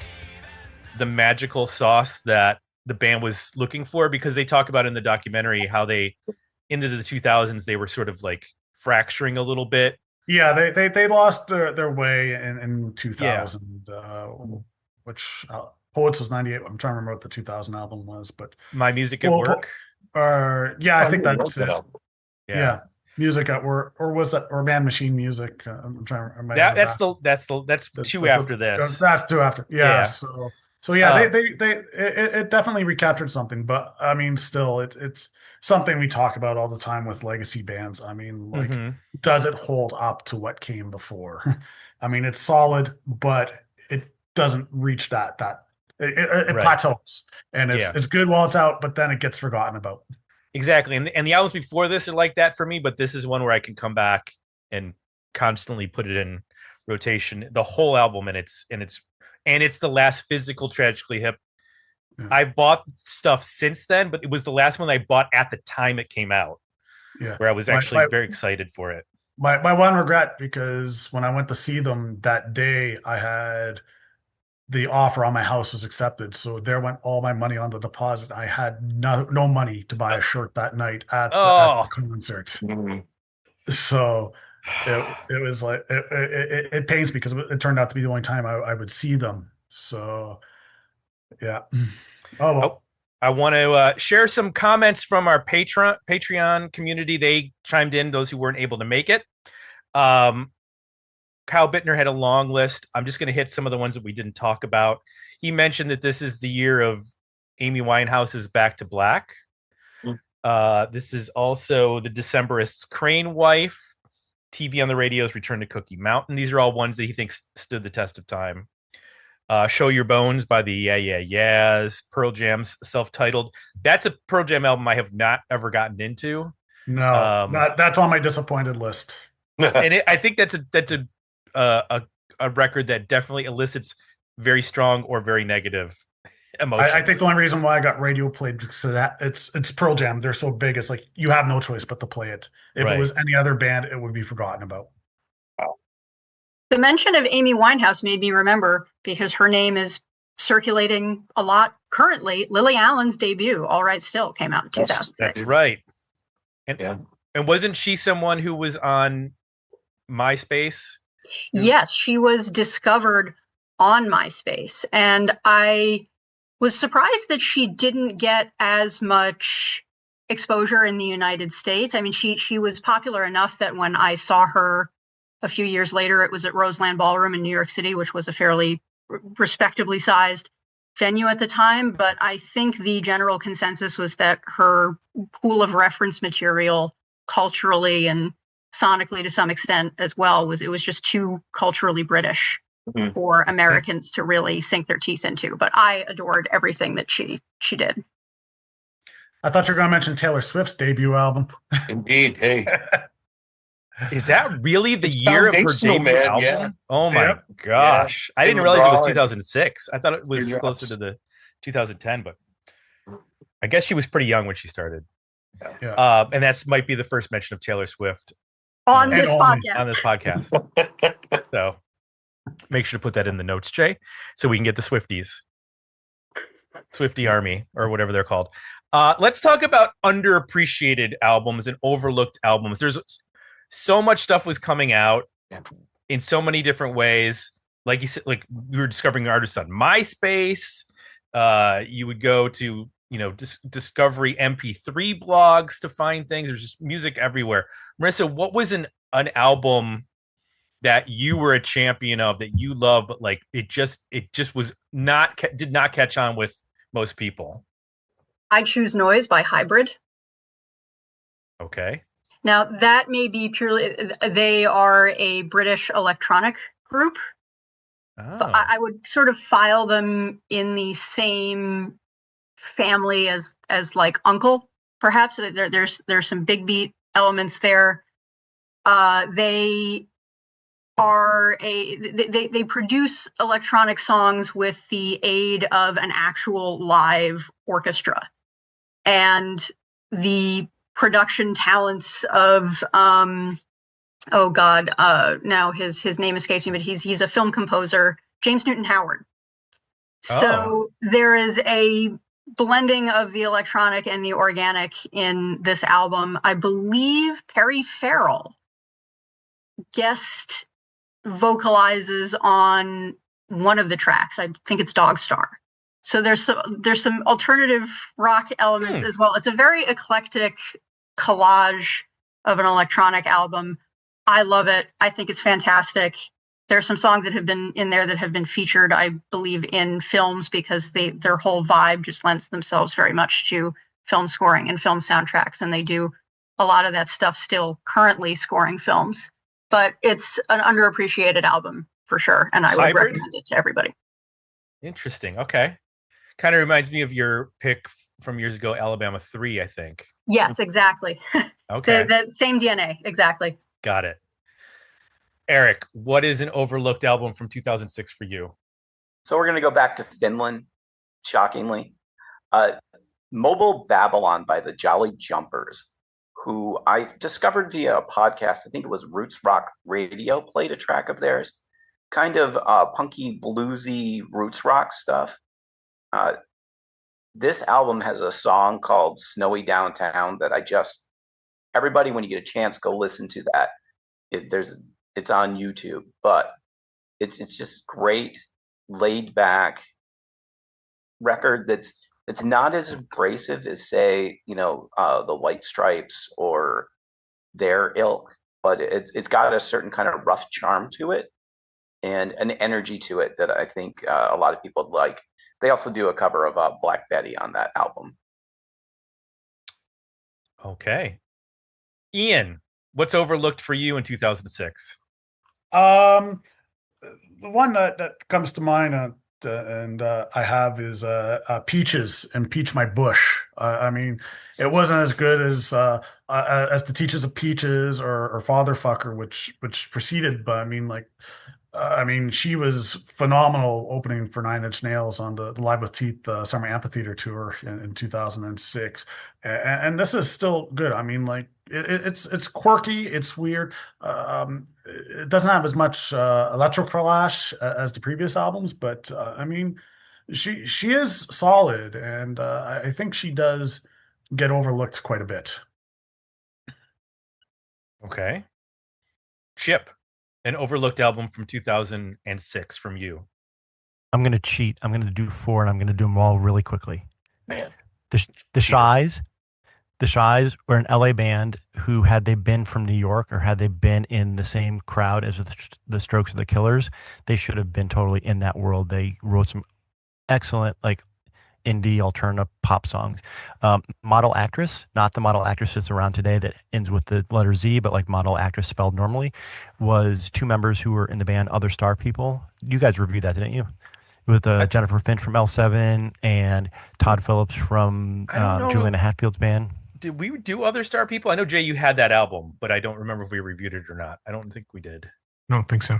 the magical sauce that the band was looking for, because they talk about in the documentary how they, into the 2000s, they were sort of like fracturing a little bit. Yeah, they lost their way in 2000, which Poets was 98. I'm trying to remember what the 2000 album was, but My Music at Work. I think that's it. Yeah. Music at Work, or was that, or Man Machine Music? I'm trying to remember. That's 2 after this. That's 2 after. Yeah. So yeah, it definitely recaptured something, but I mean, still, it's something we talk about all the time with legacy bands. I mean, like, does it hold up to what came before? I mean, it's solid, but it doesn't reach that it plateaus, and it's good while it's out, but then it gets forgotten about. Exactly. And the albums before this are like that for me, but this is one where I can come back and constantly put it in rotation, the whole album, and it's the last physical Tragically Hip. Yeah. I've bought stuff since then, but it was the last one I bought at the time it came out. Yeah. Where I was actually very excited for it. My one regret, because when I went to see them that day, I had the offer on my house was accepted, so there went all my money on the deposit. I had no money to buy a shirt that night at the concert. Mm-hmm. So it was like it pains, because it turned out to be the only time I would see them. So yeah. Oh well. I want to share some comments from our Patreon community. They chimed in, those who weren't able to make it. Kyle Bittner had a long list. I'm just going to hit some of the ones that we didn't talk about. He mentioned that this is the year of Amy Winehouse's Back to Black. This is also the Decemberists' Crane Wife, TV on the Radios, Return to Cookie Mountain. These are all ones that he thinks stood the test of time. Show Your Bones by the Yeah Yeah Yeahs, Pearl Jam's self-titled. That's a Pearl Jam album I have not ever gotten into. No, that's on my disappointed list. And I think that's a record that definitely elicits very strong or very negative emotions. I think the only reason why I got radio played because of that it's Pearl Jam. They're so big. It's like you have no choice but to play it. If it was any other band, it would be forgotten about. The mention of Amy Winehouse made me remember, because her name is circulating a lot currently. Lily Allen's debut, All Right Still, came out in 2006. That's right. And wasn't she someone who was on MySpace? Yes, she was discovered on MySpace. And I was surprised that she didn't get as much exposure in the United States. I mean, she was popular enough that when I saw her a few years later, it was at Roseland Ballroom in New York City, which was a fairly respectably sized venue at the time. But I think the general consensus was that her pool of reference material culturally and sonically to some extent as well it was just too culturally British for Americans to really sink their teeth into. But I adored everything that she did. I thought you were going to mention Taylor Swift's debut album. Indeed. Hey. Is that really the year of her debut album? Yeah. Oh my gosh. I didn't realize it was 2006. I thought it was closer to the 2010, but I guess she was pretty young when she started. Yeah. And that's might be the first mention of Taylor Swift on this podcast. So make sure to put that in the notes, Jay, so we can get the Swiftie Army or whatever they're called. Let's talk about underappreciated albums and overlooked albums. There's so much stuff was coming out in so many different ways. Like you said, like we were discovering artists on MySpace. You would go to, Discovery MP3 blogs to find things. There's just music everywhere. Marissa, what was an album that you were a champion of that you love, but like it just was did not catch on with most people? I Choose Noise by Hybrid. Okay. Now, that may be purely, they are a British electronic group. Oh. But I would sort of file them in the same family as like Uncle, perhaps. There's some big beat elements there. They are they produce electronic songs with the aid of an actual live orchestra. And the production talents of now his name escapes me, but he's a film composer, James Newton Howard. So there is a blending of the electronic and the organic in this album. I believe Perry Farrell guest vocalizes on one of the tracks. I think it's Dog Star. So there's some alternative rock elements as well. It's a very eclectic collage of an electronic album. I love it. I think it's fantastic. There are some songs that have been in there that have been featured, I believe, in films because their whole vibe just lends themselves very much to film scoring and film soundtracks. And they do a lot of that stuff still currently scoring films. But it's an underappreciated album for sure. And I would recommend it to everybody. Interesting. Okay. Kind of reminds me of your pick from years ago, Alabama 3, I think. Yes, exactly. Okay. The same DNA. Exactly. Got it. Eric, what is an overlooked album from 2006 for you? So we're going to go back to Finland, shockingly. Mobile Babylon by the Jolly Jumpers, who I discovered via a podcast. I think it was Roots Rock Radio played a track of theirs. Kind of punky, bluesy roots rock stuff. This album has a song called Snowy Downtown that everybody, when you get a chance, go listen to that. It's on YouTube, but it's just great, laid back record that's not as abrasive as, say, the White Stripes or their ilk, but it's got a certain kind of rough charm to it and an energy to it that I think a lot of people like. They also do a cover of Black Betty on that album. Okay. Ian, what's overlooked for you in 2006? The one that comes to mind, and I have is Peaches and Peach My Bush. I mean, it wasn't as good as the Teachers of Peaches or Fatherfucker, which preceded, but I mean, she was phenomenal opening for Nine Inch Nails on the Live with Teeth Summer Amphitheater tour in 2006, and this is still good. I mean, like it's quirky, it's weird. It doesn't have as much electroflash as the previous albums, but I mean, she is solid, and I think she does get overlooked quite a bit. Okay. Chip, an overlooked album from 2006 from you. I'm going to cheat. I'm going to do 4, and I'm going to do them all really quickly. Man. The Shies. The Shies were an LA band who, had they been from New York or had they been in the same crowd as the Strokes or the Killers, they should have been totally in that world. They wrote some excellent, like, indie alternative pop songs. Model Actress, not the Model Actress that's around today that ends with the letter Z, but like Model Actress spelled normally, was 2 members who were in the band Other Star People. You guys reviewed that, didn't you? With Jennifer Finch from L7 and Todd Phillips from Juliana Hatfield's band. Did we do Other Star People? I know, Jay, you had that album, but I don't remember if we reviewed it or not. I don't think we did. I don't think so.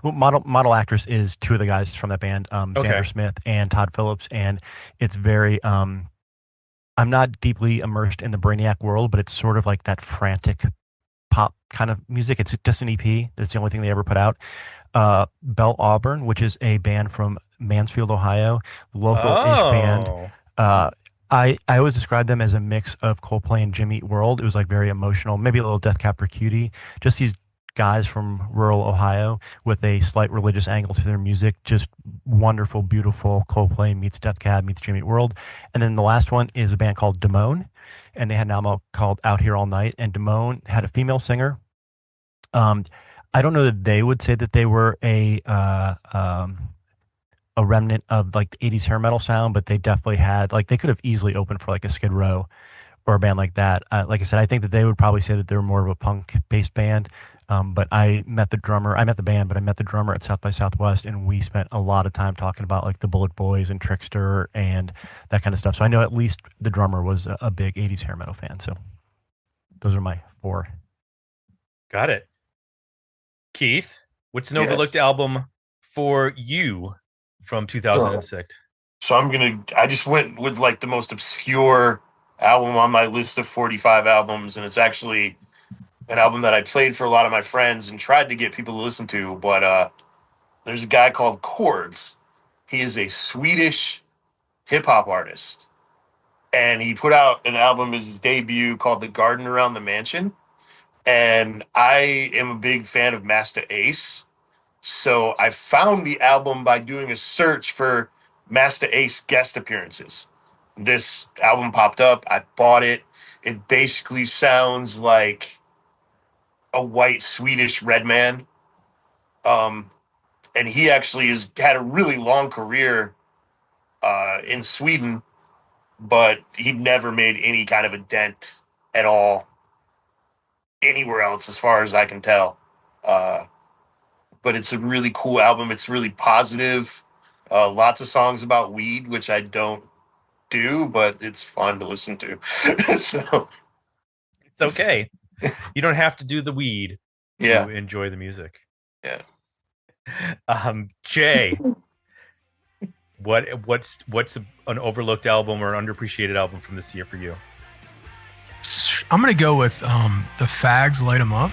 Well, Model Actress is 2 of the guys from that band, Xander Smith and Todd Phillips, and it's very. I'm not deeply immersed in the Brainiac world, but it's sort of like that frantic pop kind of music. It's just an EP. That's the only thing they ever put out. Belle Auburn, which is a band from Mansfield, Ohio, local-ish band. I always describe them as a mix of Coldplay and Jimmy Eat World. It was like very emotional, maybe a little Death Cab for Cutie. Just these guys from rural Ohio with a slight religious angle to their music. Just wonderful, beautiful Coldplay meets Death Cab meets Jimmy Eat World. And then the last one is a band called Damone, and they had an album called Out Here All Night. And Damone had a female singer. I don't know that they would say that they were a remnant of like the 80s hair metal sound, but they definitely had, like, they could have easily opened for like a Skid Row or a band like that. Like I said, I think that they would probably say that they were more of a punk-based band. But I met the band, but I met the drummer at South by Southwest, and we spent a lot of time talking about like the Bullet Boys and Trickster and that kind of stuff. So I know at least the drummer was a big 80s hair metal fan. So those are my 4. Got it. Keith, what's an overlooked album for you from 2006? So I just went with like the most obscure album on my list of 45 albums, and it's actually an album that I played for a lot of my friends and tried to get people to listen to, but there's a guy called Chords. He is a Swedish hip-hop artist, and he put out an album as his debut called The Garden Around the Mansion, and I am a big fan of Masta Ace, so I found the album by doing a search for Masta Ace guest appearances. This album popped up. I bought it. It basically sounds like a white Swedish Redman. And he actually has had a really long career in Sweden, but he never made any kind of a dent at all anywhere else, as far as I can tell. But it's a really cool album. It's really positive. Lots of songs about weed, which I don't do, but it's fun to listen to. So it's okay. You don't have to do the weed to enjoy the music. Yeah. Jay, what's an overlooked album or an underappreciated album from this year for you? I'm gonna go with the Fags, Light 'Em Up.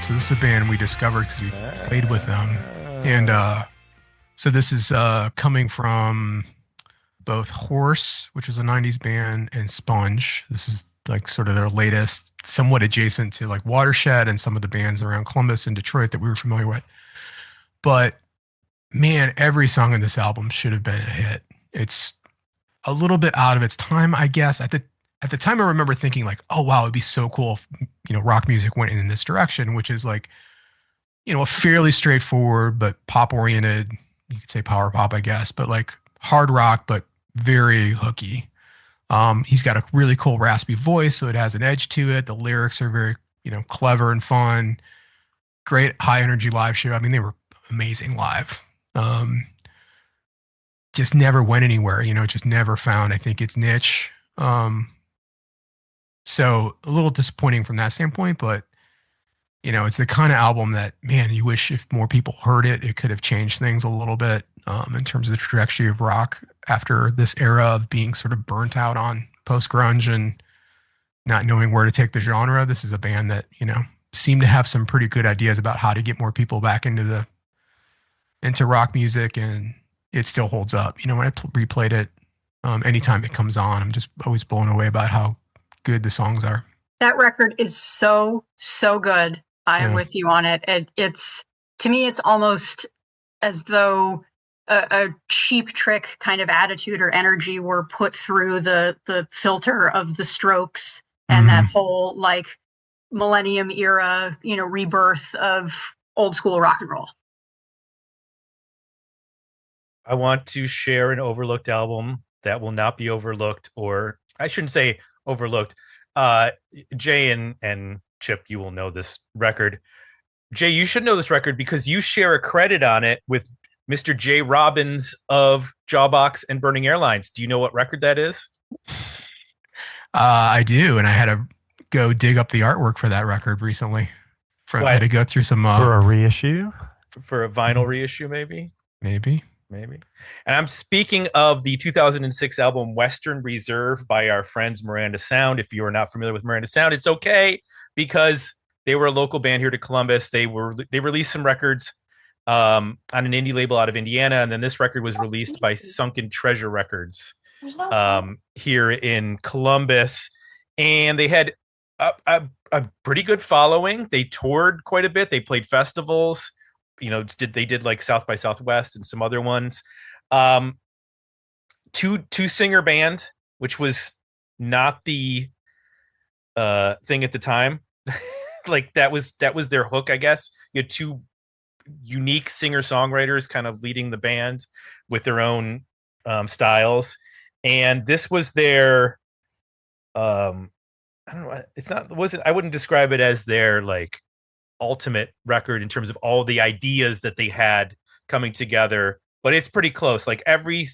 So this is a band we discovered because we played with them. And so this is coming from both Horse, which was a 90s band, and Sponge. This is like sort of their latest, somewhat adjacent to like Watershed and some of the bands around Columbus and Detroit that we were familiar with. But man, every song in this album should have been a hit. It's a little bit out of its time, I guess. At the time, I remember thinking like, oh wow, it'd be so cool if, you know, rock music went in this direction, which is like, you know, a fairly straightforward but pop oriented, you could say power pop, I guess, but like hard rock, but very hooky. He's got a really cool raspy voice, so it has an edge to it. The lyrics are very, you know, clever and fun. Great high energy live show. I mean, they were amazing live. Just never went anywhere, you know, just never found, I think, its niche. So a little disappointing from that standpoint, but you know, it's the kind of album that, man, you wish if more people heard it, it could have changed things a little bit in terms of the trajectory of rock after this era of being sort of burnt out on post-grunge and not knowing where to take the genre. This is a band that, you know, seemed to have some pretty good ideas about how to get more people back into rock music, and it still holds up. You know, when I replayed it, anytime it comes on, I'm just always blown away about how good the songs are. That record is so good. I am with you on it. It's, to me, it's almost as though a cheap trick kind of attitude or energy were put through the filter of the Strokes and that whole like millennium era, you know, rebirth of old school rock and roll. I want to share an overlooked album that will not be overlooked, or I shouldn't say overlooked. Jay and Chip, you will know this record. Jay, you should know this record because you share a credit on it with Mr. Jay Robbins of Jawbox and Burning Airlines. Do you know what record that is? I do, and I had to go dig up the artwork for that record recently. I had to go through some for a reissue, for a vinyl reissue, maybe. And I'm speaking of the 2006 album Western Reserve by our friends Miranda Sound. If you are not familiar with Miranda Sound, it's okay because they were a local band here to Columbus. They released some records on an indie label out of Indiana, and then this record was released by Sunken Treasure Records here in Columbus, and they had a pretty good following. They toured quite a bit. They played festivals. You know, they did like South by Southwest and some other ones. Two singer band, which was not the thing at the time. Like that was their hook, I guess. You had two unique singer songwriters kind of leading the band with their own styles, and this was their I don't know. I wouldn't describe it as their like ultimate record in terms of all the ideas that they had coming together, but it's pretty close. Like every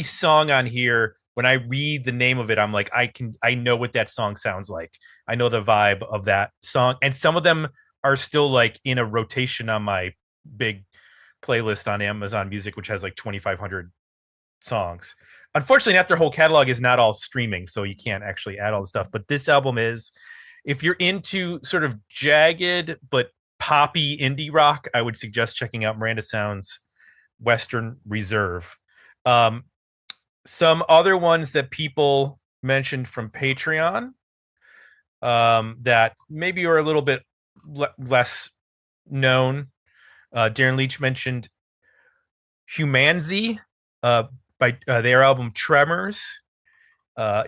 song on here, when I read the name of it, I'm like, I know what that song sounds like. I know the vibe of that song, and some of them are still like in a rotation on my big playlist on Amazon Music, which has like 2,500 songs. Unfortunately, not their whole catalog is not all streaming, so you can't actually add all the stuff. But this album is, if you're into sort of jagged but poppy indie rock, I would suggest checking out Miranda Sound's Western Reserve. Some other ones that people mentioned from Patreon that maybe are a little bit less known. Darren Leach mentioned Humanzy by their album Tremors.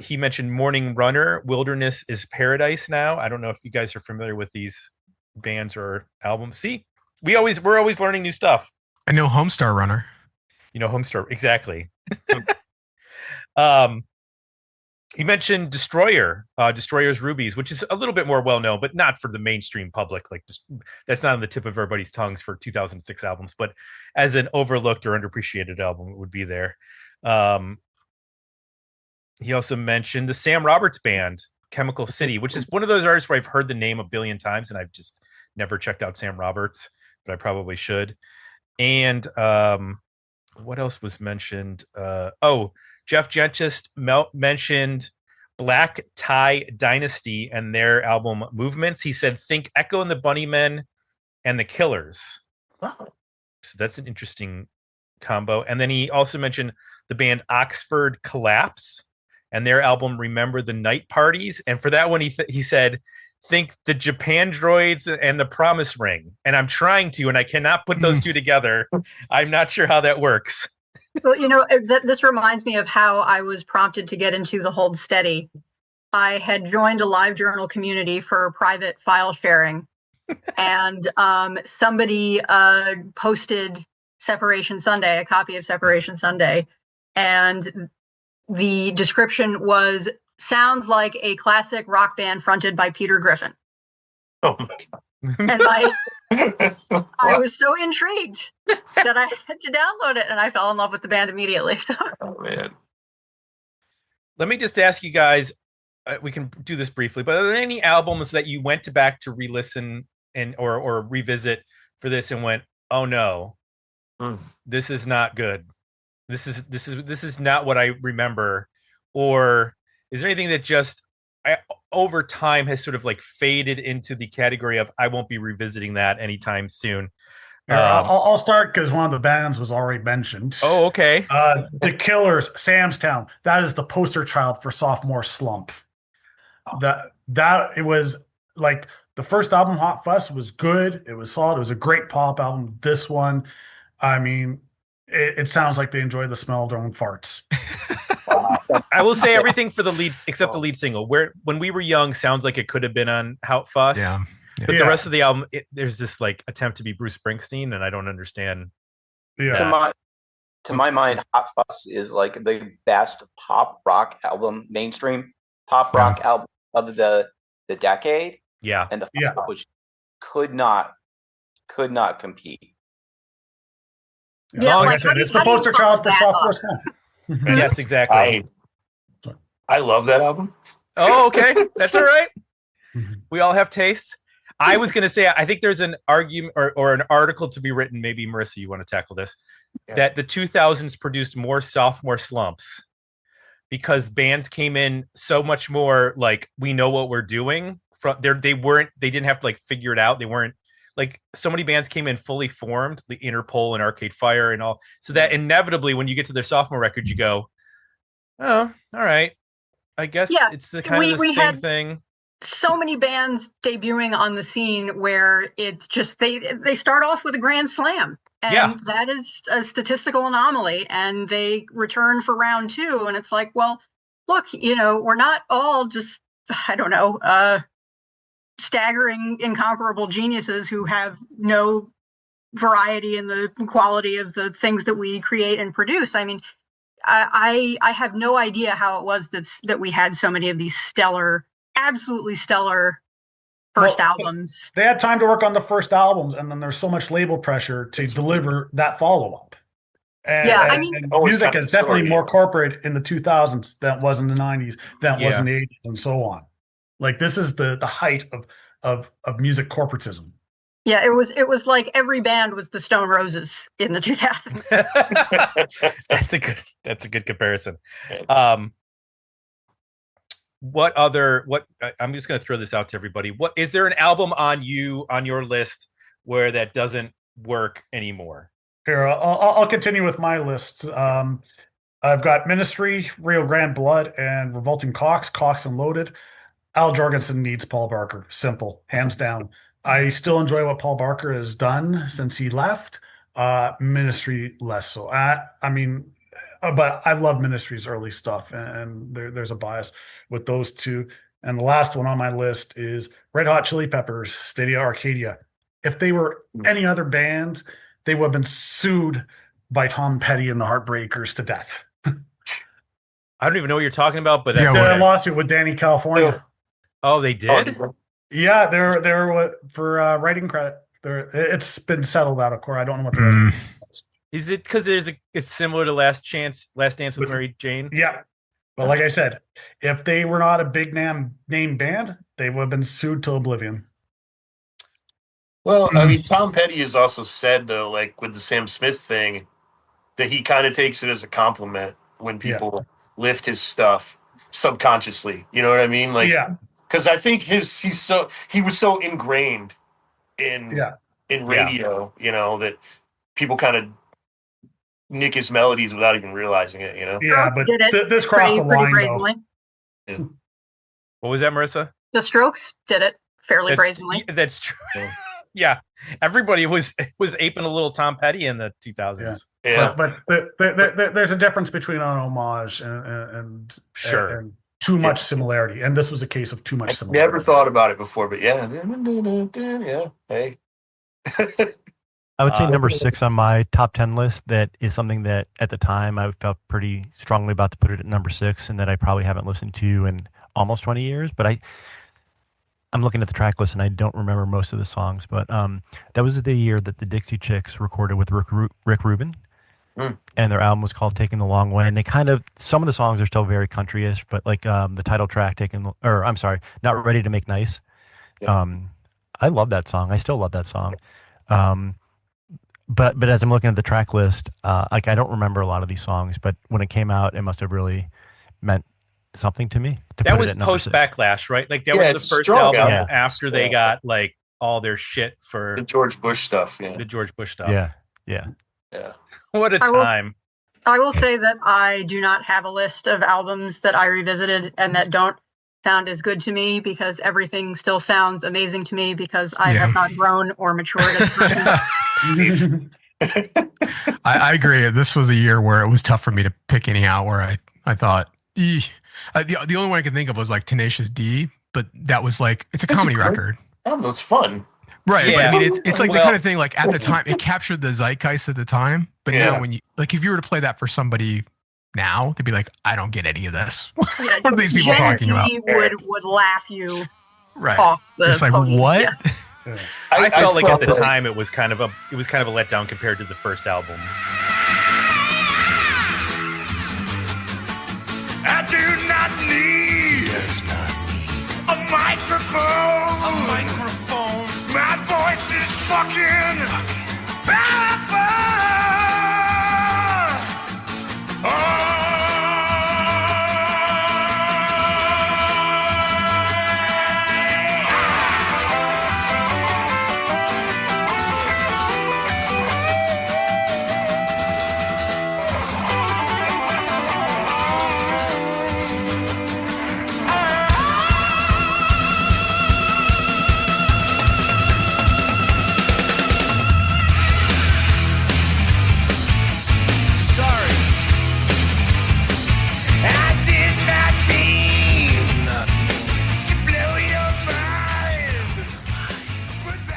He mentioned Morning Runner, Wilderness is Paradise Now. I don't know if you guys are familiar with these bands or albums. See, we're always learning new stuff. I know Homestar Runner. You know Homestar, exactly. He mentioned Destroyer, Destroyer's Rubies, which is a little bit more well-known, but not for the mainstream public. Like that's not on the tip of everybody's tongues for 2006 albums, but as an overlooked or underappreciated album, it would be there. He also mentioned the Sam Roberts Band, Chemical City, which is one of those artists where I've heard the name a billion times and I've just never checked out Sam Roberts, but I probably should. And what else was mentioned? Jeff Gentist mentioned Black Tie Dynasty and their album Movements. He said, think Echo and the Bunnymen and the Killers. Oh. So that's an interesting combo. And then he also mentioned the band Oxford Collapse and their album Remember the Night Parties. And for that one, he said, think the Japan Droids and the Promise Ring. And I'm trying to, and I cannot put those two together. I'm not sure how that works. Well, this reminds me of how I was prompted to get into the Hold Steady. I had joined a live journal community for private file sharing, and somebody posted Separation Sunday, a copy of Separation Sunday, and the description was, sounds like a classic rock band fronted by Peter Griffin. Oh my God. And I was so intrigued that I had to download it, and I fell in love with the band immediately. Oh man. Let me just ask you guys, we can do this briefly, but are there any albums that you went back to re-listen and or revisit for this and went, oh no, this is not good. This is not what I remember? Or is there anything that just over time has sort of like faded into the category of I won't be revisiting that anytime soon? I'll start because one of the bands was already mentioned. Oh, okay. The Killers, Sam's Town. That is the poster child for sophomore slump. That it was like the first album, Hot Fuss, was good. It was solid. It was a great pop album. This one, I mean, it sounds like they enjoy the smell of their own farts. I will say everything for the leads except the lead single. Where When We Were Young sounds like it could have been on Hot Fuss. Yeah. But the rest of the album, there's this like attempt to be Bruce Springsteen, and I don't understand. Yeah. To my mind, Hot Fuss is like the best pop rock album, mainstream pop rock album of the decade. Yeah. And the which could not compete. Yeah, like like, I said, it's the how do you poster follow child for that sophomore up? slump. Yes, exactly. I love that album. Oh, okay. That's all right. We all have tastes. I was going to say, I think there's an argument or an article to be written. Maybe Marissa, you want to tackle this, that the 2000s produced more sophomore slumps because bands came in so much more like, we know what we're doing. They didn't have to like figure it out. They weren't like, so many bands came in fully formed, the Interpol and Arcade Fire and all. So that inevitably, when you get to their sophomore record, you go, oh, all right. I guess it's the kind of the same thing. So many bands debuting on the scene where it's just they start off with a grand slam, and that is a statistical anomaly, and they return for round two, and it's like, well, look, we're not all just, I don't know, staggering incomparable geniuses who have no variety in the quality of the things that we create and produce. I mean, I have no idea how it was that we had so many of these absolutely stellar first albums. They had time to work on the first albums, and then there's so much label pressure to deliver that follow-up. And music is definitely more corporate in the 2000s than it was in the 90s, than it was in the 80s, and so on. Like, this is the height of music corporatism. Yeah, it was like every band was the Stone Roses in the 2000s. That's a good comparison. I'm just going to throw this out to everybody. What is there an album on your list where that doesn't work anymore? Here, I'll continue with my list. I've got Ministry, Rio Grande Blood, and Revolting Cox and Loaded. Al Jorgensen needs Paul Barker. Simple, hands down. I still enjoy what Paul Barker has done since he left. Ministry less so. But I love Ministry's early stuff, and there's a bias with those two. And the last one on my list is Red Hot Chili Peppers, Stadia Arcadia. If they were any other band, they would have been sued by Tom Petty and the Heartbreakers to death. I don't even know what you're talking about, but that's a lawsuit with Danny California. Oh, they did? Yeah, they're for writing credit. It's been settled out of court. I don't know what the reason is. Is it because it's similar to Last Dance with Mary Jane? Yeah. But like I said, if they were not a big name band, they would have been sued to oblivion. Well, I mean, Tom Petty has also said, though, like with the Sam Smith thing, that he kind of takes it as a compliment when people lift his stuff subconsciously. You know what I mean? Like, because I think he was so ingrained in in radio, you know, that people kind of nick his melodies without even realizing it, you know? Yeah, Strokes but did it this crossed the line, though. brazenly. What was that, Marissa? The Strokes did it fairly brazenly. That's true. Yeah, everybody was aping a little Tom Petty in the 2000s. Yeah. But there's a difference between an homage and Sure. and too much similarity, and this was a case of too much I similarity. never thought about it before, but yeah. Hey. I would say number 6 on my top 10 list. That is something that at the time I felt pretty strongly about to put it at number 6, and that I probably haven't listened to in almost 20 years. But I'm looking at the track list and I don't remember most of the songs. But that was the year that the Dixie Chicks recorded with Rick Rubin. And their album was called Taking the Long Way. And they some of the songs are still very country-ish, but like the title track, Not Ready to Make Nice. Yeah. I love that song. I still love that song. But as I'm looking at the track list, like I don't remember a lot of these songs, but when it came out, it must have really meant something to me. That was post Backlash, right? Like that was the first album after they got like all their shit for the George Bush stuff. Yeah. The George Bush stuff. Yeah. What a time. I will say that I do not have a list of albums that I revisited and that don't sound as good to me, because everything still sounds amazing to me because I have not grown or matured as a person. I agree. This was a year where it was tough for me to pick any out where I thought, the only one I could think of was like Tenacious D, but that was like, it's a comedy record. Oh, that's fun. Right. Yeah. But I mean, it's like the kind of thing, like at the time, it captured the zeitgeist at the time. But now when you, like, if you were to play that for somebody now, they'd be like, I don't get any of this. What are these people talking about? Would laugh you right off the It's like, podium. what? Yeah. I felt like at the time it was kind of a letdown compared to the first album. I do not need a microphone. My voice is fucking powerful.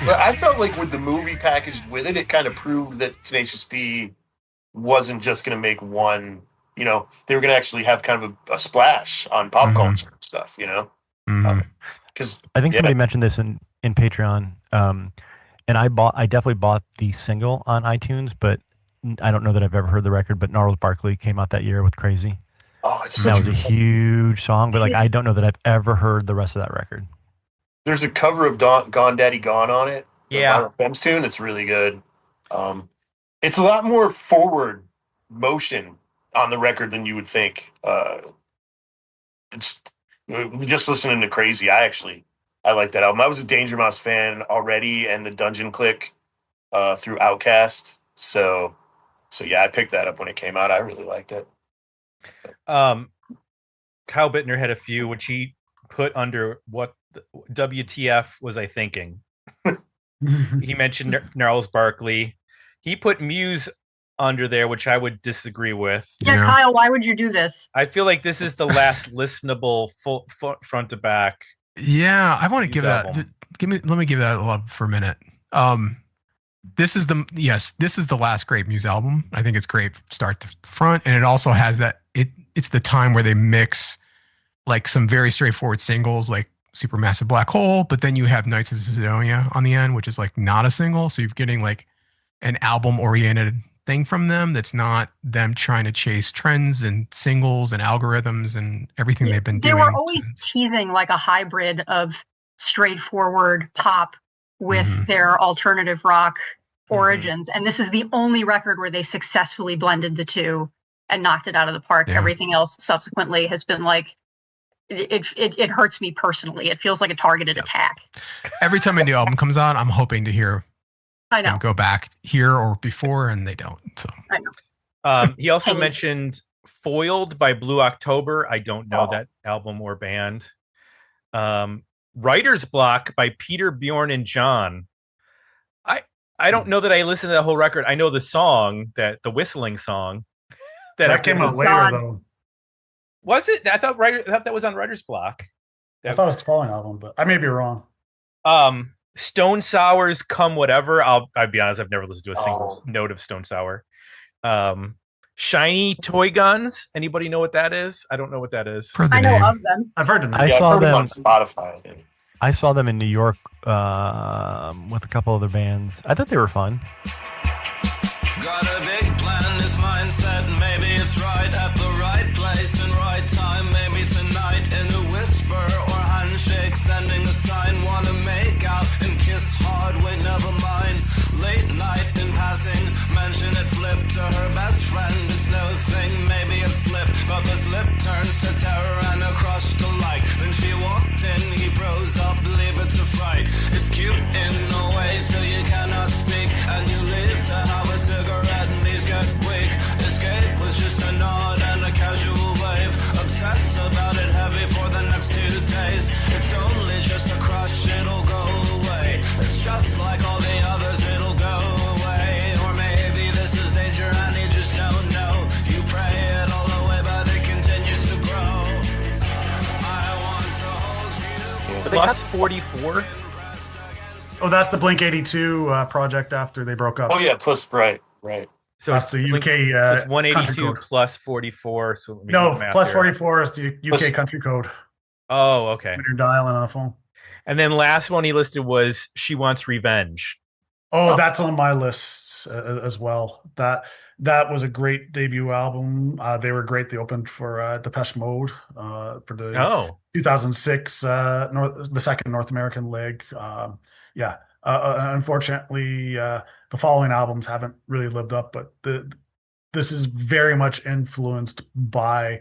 But I felt like with the movie packaged with it, it kind of proved that Tenacious D wasn't just going to make one, you know, they were going to actually have kind of a splash on pop culture and stuff, you know? Because I think somebody mentioned this in Patreon, and I definitely bought the single on iTunes, but I don't know that I've ever heard the record, but Gnarls Barkley came out that year with Crazy. Oh, it's that was a huge song, but like I don't know that I've ever heard the rest of that record. There's a cover of Gone Daddy Gone on it. Yeah. Ben's tune. It's really good. It's a lot more forward motion on the record than you would think. It's just listening to Crazy. I like that album. I was a Danger Mouse fan already, and the Dungeon Click through Outkast. So yeah, I picked that up when it came out. I really liked it. Kyle Bittner had a few, which he put under what WTF was I thinking? He mentioned Gnarls Barkley. He put Muse under there, which I would disagree with. Yeah, Kyle, why would you do this? I feel like this is the last listenable full front to back. Yeah, I want to give that. album. Let me give that a love for a minute. This is the last great Muse album. I think it's great start to front, and it also has that. It's the time where they mix like some very straightforward singles, like Supermassive Black Hole, but then you have Nights of Sidonia on the end, which is like not a single. So you're getting like an album oriented thing from them that's not them trying to chase trends and singles and algorithms and everything they've been doing. They were always teasing like a hybrid of straightforward pop with their alternative rock origins. And this is the only record where they successfully blended the two and knocked it out of the park. Yeah. Everything else subsequently has been like, it hurts me personally. It feels like a targeted attack. Every time a new album comes out, I'm hoping to hear I know. and go back here or before, and they don't. So I know. He also Hey. mentioned Foiled by Blue October. I don't know that album or band. Writer's Block by Peter, Bjorn, and John. I don't know that I listened to that whole record. I know the song, the whistling song. That came out later, God. though. Was it? I thought that was on Writer's Block. I thought it was the following album, but I may be wrong. Stone Sour's Come Whatever. I'll be honest, I've never listened to a single note of Stone Sour. Shiny Toy Guns. Anybody know what that is? I don't know what that is. I know of them. I've heard them. I saw them on Spotify. I saw them in New York with a couple other bands. I thought they were fun. Got a big plan, this mindset, maybe it's right at the right place and right time, maybe tonight in a whisper or handshake, sending a sign, wanna make out and kiss hard, wait, never mind, late night in passing, mention it, flip to her best friend, it's no thing, maybe it slipped, but the slip turns to terror and a crush to like, then she walked in, he froze up, leave it to fright, it's cute in a way till you cannot speak, and you live to have a cigarette and these get weak. Escape was just a nod and a casual wave. Obsessed about it heavy for the next 2 days. It's only just a crush, it'll go away. It's just like all the others, it'll go away. Or maybe this is danger and you just don't know. You pray it all away, but it continues to grow. I want to hold you. Plus 44. Oh, that's the Blink 82 project after they broke up. Oh yeah, plus right. So That's it's the UK. so it's country 182 code. plus 44. So let me do No, the math plus here. 44 is the UK Plus- country code Oh, okay. when you're dialing on a phone. And then last one he listed was She Wants Revenge. Oh, that's on my list as well. That was a great debut album. They were great. They opened for Depeche Mode for the 2006 the second North American leg. Unfortunately, the following albums haven't really lived up, but this is very much influenced by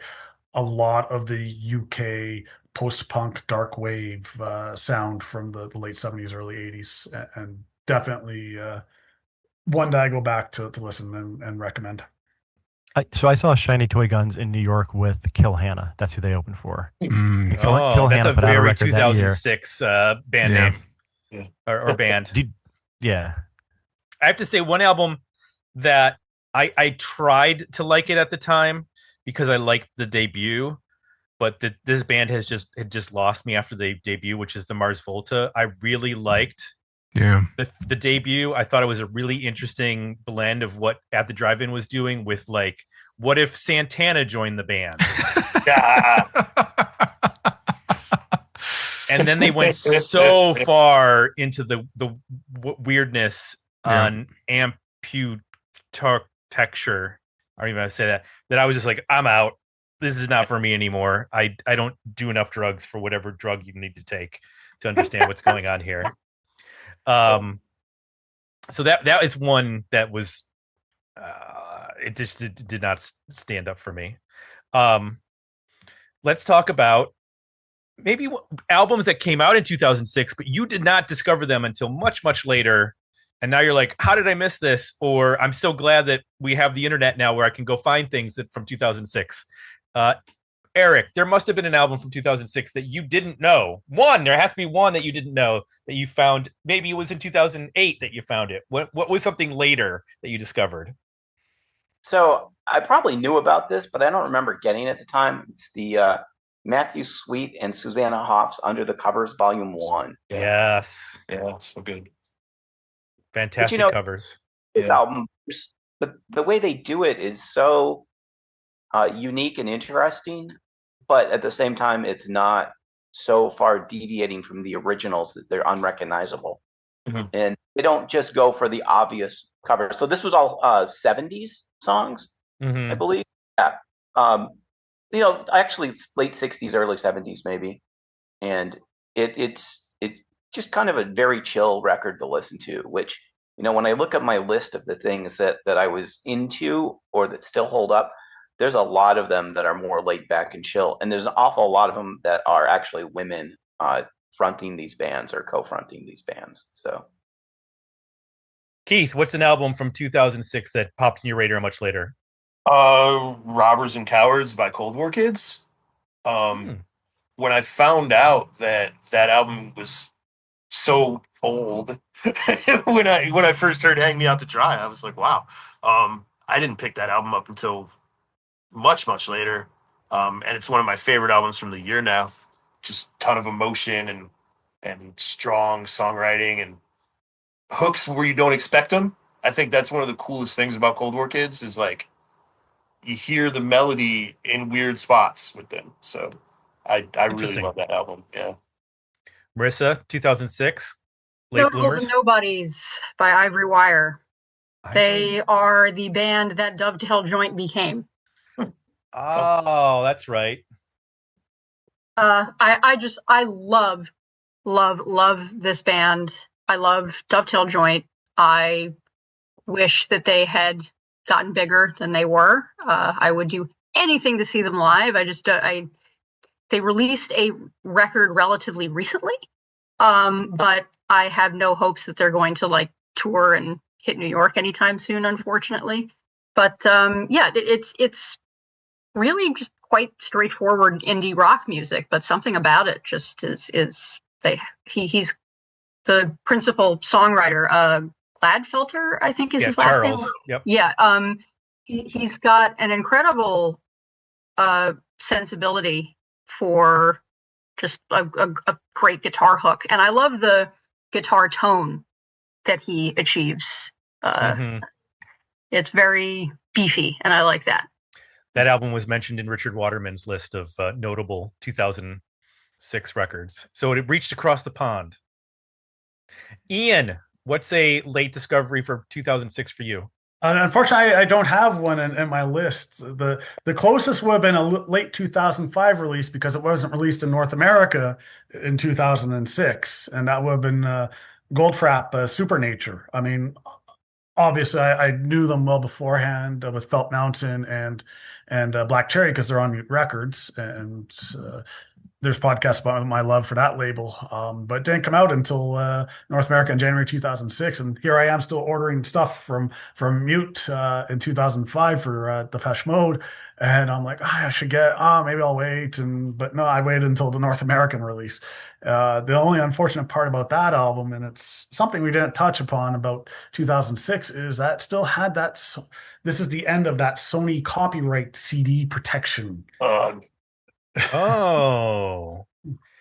a lot of the UK post-punk dark wave sound from the late 70s, early 80s, and definitely one that I go back to listen and recommend. So I saw Shiny Toy Guns in New York with Kill Hannah. That's who they opened for. Kill That's Hannah a put out a very record that year. 2006 band name. Yeah. Or band. Yeah. I have to say one album that I tried to like it at the time because I liked the debut, but this band had just lost me after the debut, which is the Mars Volta. I really liked the debut. I thought it was a really interesting blend of what At the Drive-In was doing with like, what if Santana joined the band? Yeah. And then they went so far into the weirdness on amputecture. I don't even know how to say that I was just like, I'm out. This is not for me anymore. I don't do enough drugs for whatever drug you need to take to understand what's going on here. So that is one that was it just did not stand up for me. Let's talk about maybe albums that came out in 2006, but you did not discover them until much, much later. And now you're like, how did I miss this? Or I'm so glad that we have the internet now where I can go find things from 2006. Eric, there must have been an album from 2006 that you didn't know. There has to be one that you didn't know that you found. Maybe it was in 2008 that you found it. What was something later that you discovered? So I probably knew about this, but I don't remember getting it at the time. It's the Matthew Sweet and Susanna Hoffs Under the Covers, Volume 1. Yes. Yeah, so good. Fantastic covers. This album, the way they do it is so unique and interesting, but at the same time, it's not so far deviating from the originals that they're unrecognizable. Mm-hmm. And they don't just go for the obvious cover. So this was all 70s songs, I believe. Yeah. Actually late 60s, early 70s, maybe. And it's just kind of a very chill record to listen to, which, when I look at my list of the things that I was into or that still hold up, there's a lot of them that are more laid back and chill. And there's an awful lot of them that are actually women fronting these bands or co-fronting these bands. So Keith, what's an album from 2006 that popped in your radar much later? Robbers and Cowards by Cold War Kids. When I found out that that album was so old, when I first heard "Hang Me Out to Dry," I was like, "Wow." I didn't pick that album up until much later, and it's one of my favorite albums from the year now. Just ton of emotion and strong songwriting and hooks where you don't expect them. I think that's one of the coolest things about Cold War Kids is like you hear the melody in weird spots with them. So I really love that album. Yeah. Marissa, 2006, Late Notables Bloomers. and Nobodies by Ivory Wire. They are the band that Dovetail Joint became. Oh, that's right. I love this band. I love Dovetail Joint. I wish that they had gotten bigger than they were. I would do anything to see them live. They released a record relatively recently, but I have no hopes that they're going to like tour and hit New York anytime soon, unfortunately. But it's really just quite straightforward indie rock music, but something about it just is he's the principal songwriter. Gladfelter, I think is his last Charles. name. Yep. Yeah. He's got an incredible sensibility for just a great guitar hook, and I love the guitar tone that he achieves. It's very beefy, and I like that. That album was mentioned in Richard Waterman's list of notable 2006 records. So it reached across the pond. Ian, what's a late discovery for 2006 for you? Unfortunately, I don't have one in my list. The closest would have been a late 2005 release because it wasn't released in North America in 2006, and that would have been Goldfrapp, Supernature. I mean, obviously, I knew them well beforehand with Felt Mountain and Black Cherry because they're on Mute Records, and there's podcasts about my love for that label. But it didn't come out until North America in January 2006, and here I am still ordering stuff from Mute in 2005 for Depeche Mode, and I'm like, I should get, maybe I'll wait, but no, I waited until the North American release. The only unfortunate part about that album, and it's something we didn't touch upon about 2006, is that it still had that. This is the end of that Sony copyright CD protection. Oh,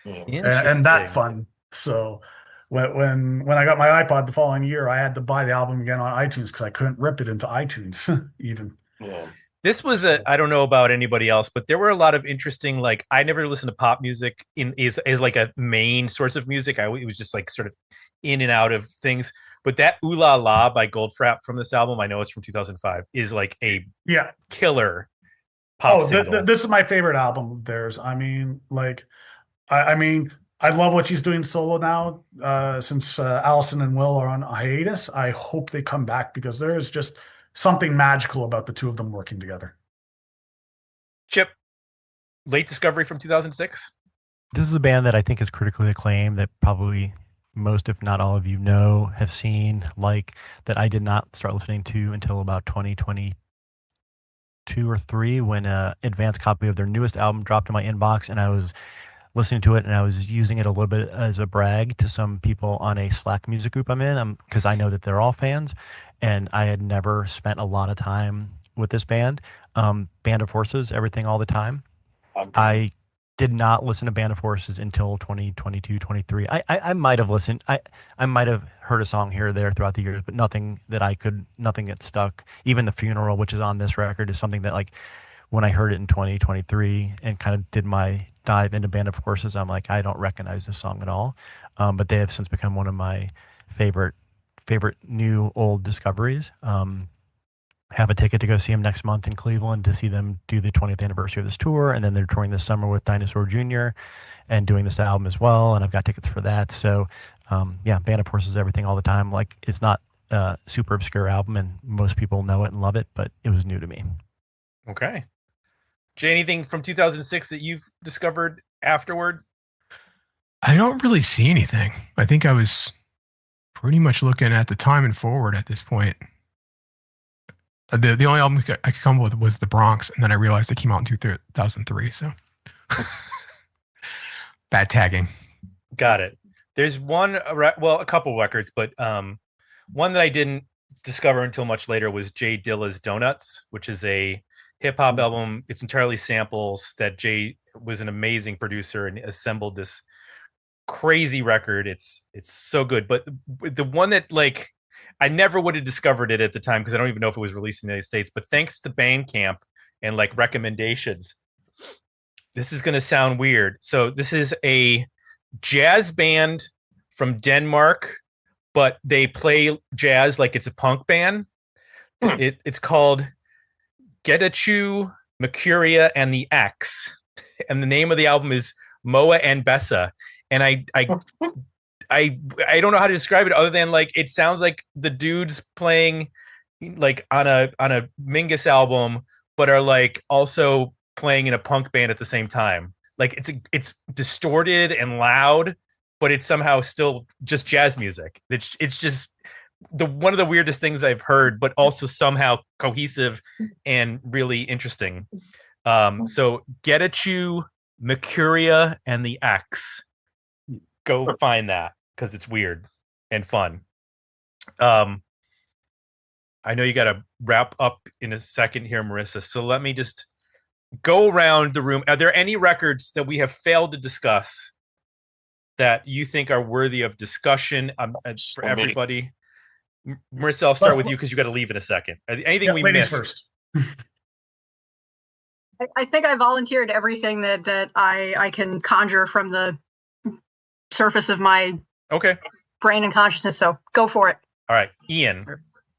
and that fun. So when I got my iPod the following year, I had to buy the album again on iTunes because I couldn't rip it into iTunes even. Yeah. This was I don't know about anybody else, but there were a lot of interesting, like, I never listened to pop music is like a main source of music. It was just like sort of in and out of things. But that Ooh La La by Goldfrapp from this album, I know it's from 2005, is like a killer pop single. This is my favorite album of theirs. I mean, like, I mean, I love what she's doing solo now. Since Allison and Will are on hiatus, I hope they come back because there is just something magical about the two of them working together. Chip, late discovery from 2006? This is a band that I think is critically acclaimed that probably most, if not all of you know, have seen, like, that I did not start listening to until about 2022 or 3 when an advanced copy of their newest album dropped in my inbox, and I was listening to it and I was using it a little bit as a brag to some people on a Slack music group I'm in, because I know that they're all fans, and I had never spent a lot of time with this band. Band of Horses, Everything All the Time. Okay. I did not listen to Band of Horses until 2022, 23. I might have listened. I might have heard a song here or there throughout the years, but nothing that stuck. Even The Funeral, which is on this record, is something that, like, when I heard it in 2023 and kind of did my dive into Band of Horses, I'm like, I don't recognize this song at all. But they have since become one of my favorite new old discoveries. Have a ticket to go see them next month in Cleveland to see them do the 20th anniversary of this tour, and then they're touring this summer with Dinosaur Jr. and doing this album as well, and I've got tickets for that. So Band of Horses, Everything All the Time. Like, it's not a super obscure album and most people know it and love it, but it was new to me. Okay. Jay, anything from 2006 that you've discovered afterward? I don't really see anything. I think I was pretty much looking at the time and forward at this point. The only album I could come up with was The Bronx, and then I realized it came out in 2003. So bad tagging. Got it. There's a couple records, but one that I didn't discover until much later was Jay Dilla's Donuts, which is a hip hop album. It's entirely samples. That Jay was an amazing producer and assembled this crazy record. It's so good. But the one that like I never would have discovered it at the time because I don't even know if it was released in the United States. But thanks to Bandcamp and like recommendations, this is going to sound weird. So this is a jazz band from Denmark, but they play jazz like it's a punk band. It's called Getachew, Mercuria, and the X. And the name of the album is Moa and Bessa. And I don't know how to describe it other than like it sounds like the dudes playing like on a Mingus album, but are like also playing in a punk band at the same time. Like it's distorted and loud, but it's somehow still just jazz music. It's just one of the weirdest things I've heard, but also somehow cohesive and really interesting. So Getachew, Mercuria, and the X. Go find that because it's weird and fun. I know you got to wrap up in a second here, Marissa. So let me just go around the room. Are there any records that we have failed to discuss that you think are worthy of discussion for everybody? Marissa, I'll start with you because you got to leave in a second. Anything we missed? First. I think I volunteered everything that I can conjure from the surface of my brain and consciousnly, so go for it. All right, Ian.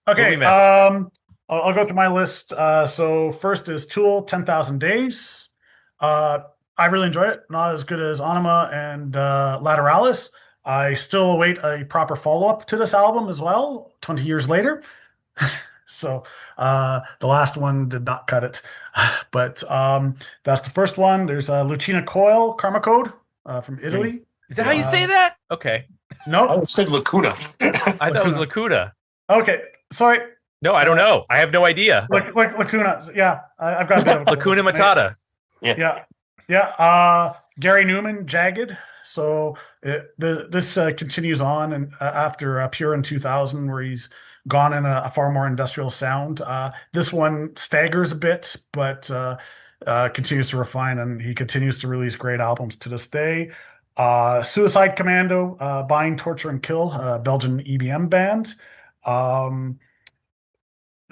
Okay, I'll go through my list. So first is Tool, 10,000 Days. I really enjoy it. Not as good as Anima and Lateralis. I still await a proper follow-up to this album as well, 20 years later. So the last one did not cut it. But that's the first one. There's Lucina Coil, Karma Code from Italy. Is that how you say that? Okay. No. I said Lacuna. I thought it was Lacuna. Okay. Sorry. No, I don't know. I have no idea. Like Lacuna. Yeah. I've got a bit of Lacuna Matata. Yeah. Gary Newman, Jagged. So this continues on and after Pure in 2000, where he's gone in a far more industrial sound. This one staggers a bit, but continues to refine, and he continues to release great albums to this day. Suicide Commando, Bind, Torture, and Kill, Belgian EBM band.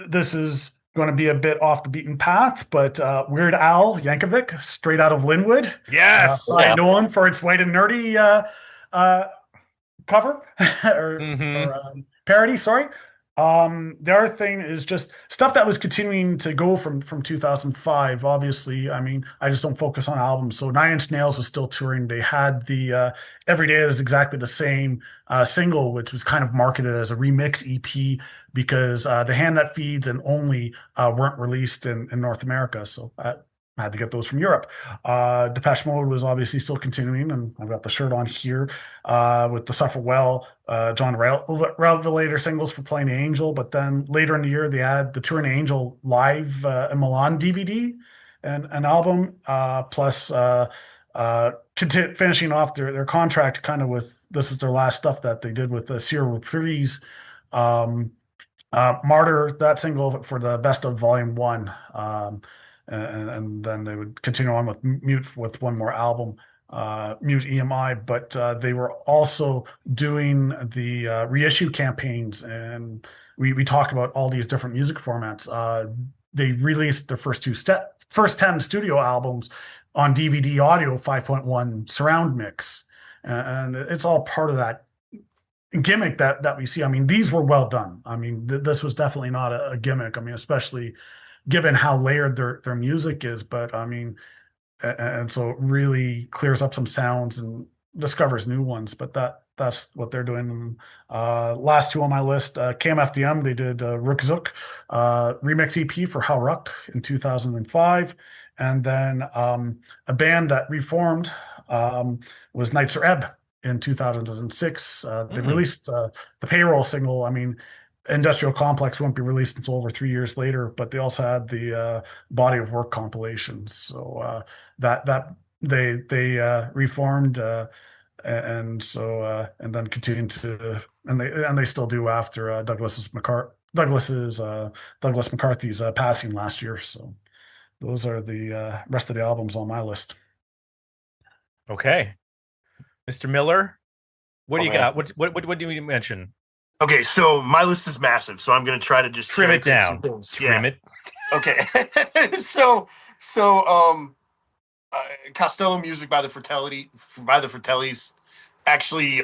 This is going to be a bit off the beaten path, but Weird Al Yankovic, straight out of Linwood. Yes. Known for its White and Nerdy cover or parody, sorry. The other thing is just stuff that was continuing to go from 2005. Obviously, I mean, I just don't focus on albums. So 9 Inch Nails was still touring. They had the Every Day is Exactly the Same single, which was kind of marketed as a remix EP because The Hand That Feeds and Only weren't released in North America. So I had to get those from Europe. Depeche Mode was obviously still continuing, and I've got the shirt on here with the Suffer Well, John Revelator singles for Playing the Angel. But then later in the year, they had the Touring Angel live in Milan DVD and an album, plus finishing off their contract kind of with, this is their last stuff that they did with the Sierra Reprise. Martyr, that single for the Best of Volume 1. And then they would continue on with Mute with one more album, Mute EMI. But they were also doing the reissue campaigns, and we talk about all these different music formats. They released their first 10 studio albums on DVD audio 5.1 surround mix, and it's all part of that gimmick that we see. I mean, these were well done. I mean, this was definitely not a gimmick. I mean, especially given how layered their music is, but I mean, and so it really clears up some sounds and discovers new ones, but that's what they're doing. Last two on my list, KMFDM, they did Rook Zook remix EP for How Ruck in 2005. And then a band that reformed was Nights Are Ebb. in 2006. They released the Payroll single. I mean, Industrial Complex won't be released until over 3 years later, but they also had the Body of Work compilations. So that they reformed and so and then continued to and they still do after Douglas McCarthy's passing last year. So those are the rest of the albums on my list. Okay, Mr. Miller, what do you got? What do we mention? Okay, so my list is massive, so I'm going to try to just trim it down. Trim it. Okay. Costello Music by the Fratellis actually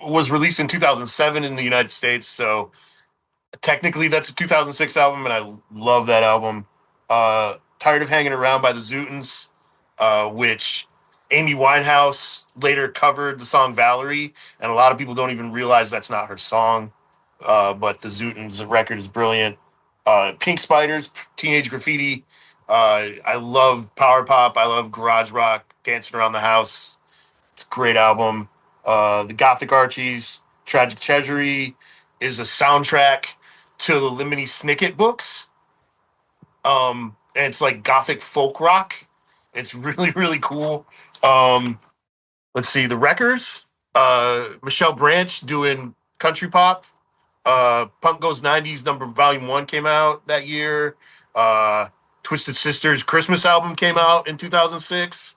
was released in 2007 in the United States, so technically that's a 2006 album, and I love that album. Tired of Hanging Around by the Zootons, which Amy Winehouse later covered the song Valerie, and a lot of people don't even realize that's not her song, but the Zootons record is brilliant. Pink Spiders, Teenage Graffiti. I love power pop. I love garage rock, dancing around the house. It's a great album. The Gothic Archies, Tragic Treasury is a soundtrack to the Lemony Snicket books. And it's like Gothic folk rock. It's really, really cool. Let's see, the Wreckers, Michelle Branch doing country pop. Punk Goes 90s Volume 1 came out that year. Twisted Sister's Christmas album came out in 2006.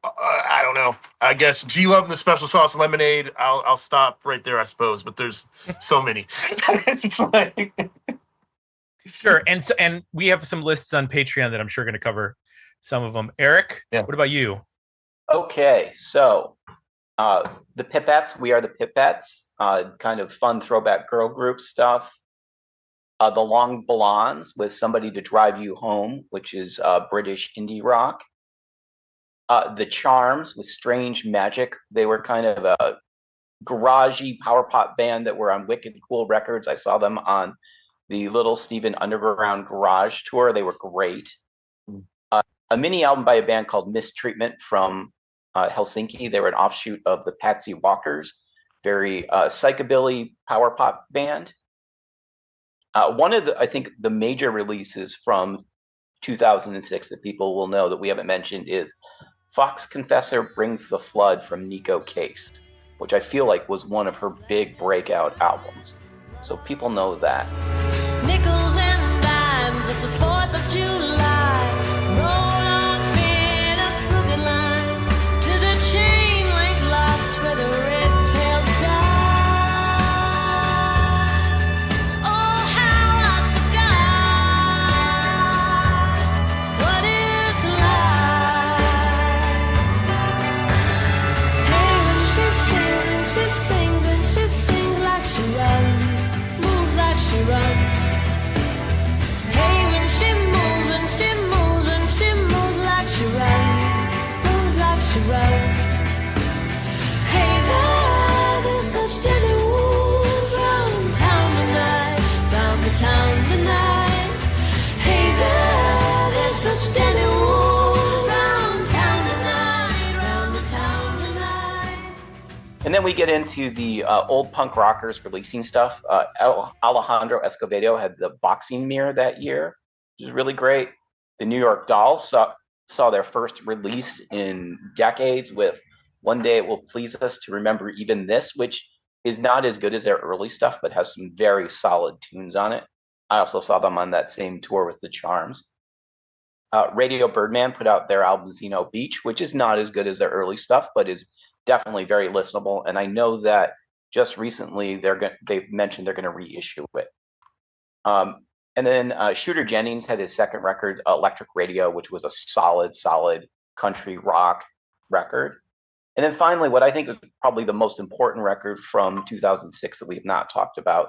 I don't know. I guess G Love and the Special Sauce Lemonade. I'll stop right there, I suppose. But there's so many. It's like... Sure, and we have some lists on Patreon that I'm sure going to cover some of them. Eric, what about you? Okay, so the Pipettes, We Are the Pipettes, kind of fun throwback girl group stuff. The Long Blondes with Somebody to Drive You Home, which is British indie rock. The Charms with Strange Magic. They were kind of a garagey power pop band that were on Wicked Cool Records. I saw them on the Little Steven Underground Garage Tour. They were great. A mini album by a band called Mistreatment from Helsinki. They were an offshoot of the Patsy Walkers. Very psychobilly power pop band. One of the, I think, the major releases from 2006 that people will know that we haven't mentioned is Fox Confessor Brings the Flood from Neko Case, which I feel like was one of her big breakout albums. So people know that. Nickels and dimes at the 4th of July. Roll off in a crooked line to the chain link locks where the red tails die. Oh, how I forgot what it's like. Hey, when she sings like she runs, moves like she runs. Hey, when she moves like she runs, moves like she runs. Hey, there's such deadly wounds round town tonight, round the town tonight. Hey, there's such deadly wounds round town tonight, round the town tonight. And then we get into the old punk rockers releasing stuff. Alejandro Escovedo had the Boxing Mirror that year, which was really great. The New York Dolls saw their first release in decades with One Day It Will Please Us to Remember Even This, which is not as good as their early stuff, but has some very solid tunes on it. I also saw them on that same tour with the Charms. Radio Birdman put out their album Zeno Beach, which is not as good as their early stuff, but is definitely very listenable. And I know that just recently they've mentioned they're going to reissue it. And then Shooter Jennings had his second record, Electric Radio, which was a solid country rock record. And then finally, what I think is probably the most important record from 2006 that we have not talked about,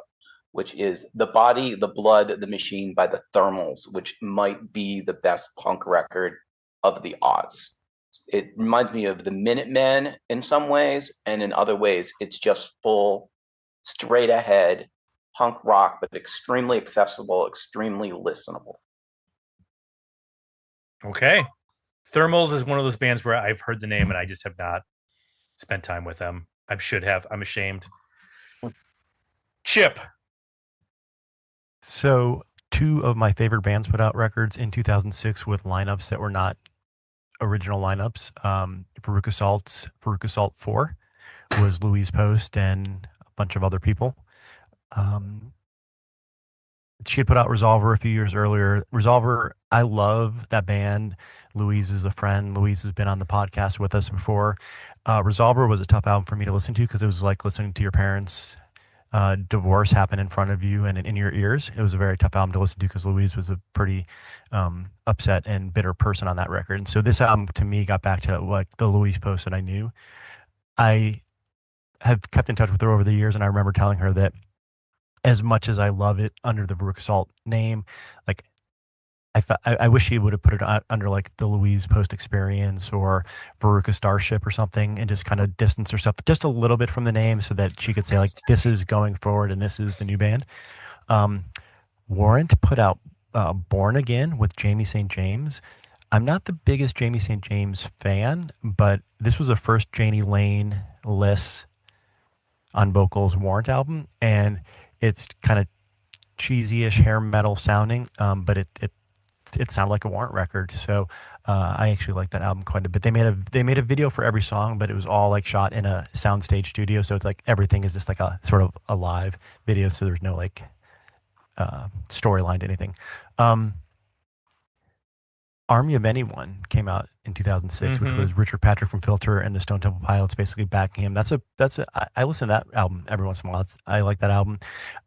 which is The Body, the Blood, the Machine by the Thermals, which might be the best punk record of the aughts. It reminds me of the Minutemen in some ways, and in other ways, it's just full, straight ahead punk rock, but extremely accessible, extremely listenable. Okay. Thermals is one of those bands where I've heard the name and I just have not spent time with them. I should have. I'm ashamed. Chip. So, two of my favorite bands put out records in 2006 with lineups that were not original lineups. Veruca Salt 4 was Louise Post and a bunch of other people. She had put out Resolver a few years earlier. Resolver, I love that band. Louise is a friend. Louise has been on the podcast with us before. Resolver was a tough album for me to listen to because it was like listening to your parents' divorce happen in front of you and in your ears. It was a very tough album to listen to because Louise was a pretty upset and bitter person on that record. And so this album to me got back to like the Louise Post that I knew. I have kept in touch with her over the years, and I remember telling her that as much as I love it under the Veruca Salt name, like I wish she would have put it under like the Louise Post Experience or Veruca Starship or something, and just kind of distance herself just a little bit from the name so that she could say like, this is going forward and this is the new band. Warrant put out Born Again with Jamie St. James. I'm not the biggest Jamie St. James fan, but this was the first Janie Lane Liss on vocals Warrant album, and it's kind of cheesy-ish hair metal sounding, but it sounded like a Warrant record. So I actually like that album quite a bit. They made a video for every song, but it was all like shot in a soundstage studio. So it's like everything is just like a sort of a live video. So there's no like storyline to anything. Army of Anyone came out in 2006, which was Richard Patrick from Filter and the Stone Temple Pilots basically backing him. I listen to that album every once in a while. I like that album.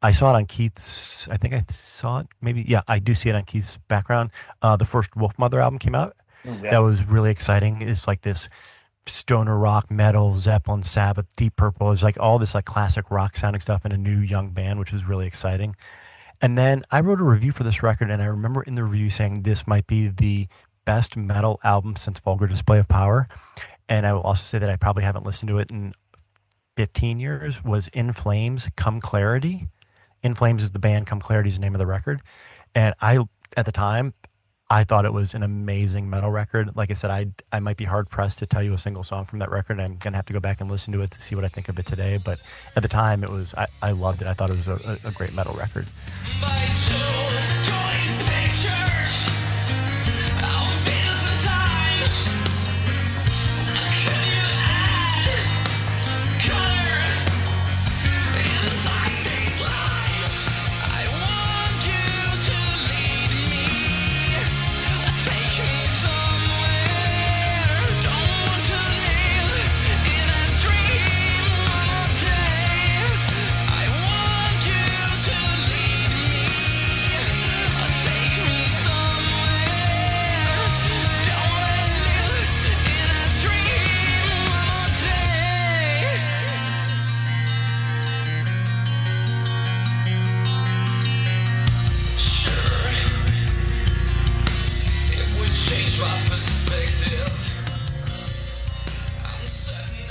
I saw it on Keith's. I think I saw it. Maybe, yeah, I do see it on Keith's background. The first Wolf Mother album came out. Yeah. That was really exciting. It's like this stoner rock, metal, Zeppelin, Sabbath, Deep Purple. It's like all this like classic rock sounding stuff in a new young band, which was really exciting. And then I wrote a review for this record, and I remember in the review saying this might be the best metal album since Vulgar Display of Power. And I will also say that I probably haven't listened to it in 15 years, was In Flames, Come Clarity. In Flames is the band, Come Clarity is the name of the record. And at the time, I thought it was an amazing metal record. Like I said, I might be hard-pressed to tell you a single song from that record. I'm going to have to go back and listen to it to see what I think of it today. But at the time, I loved it. I thought it was a great metal record.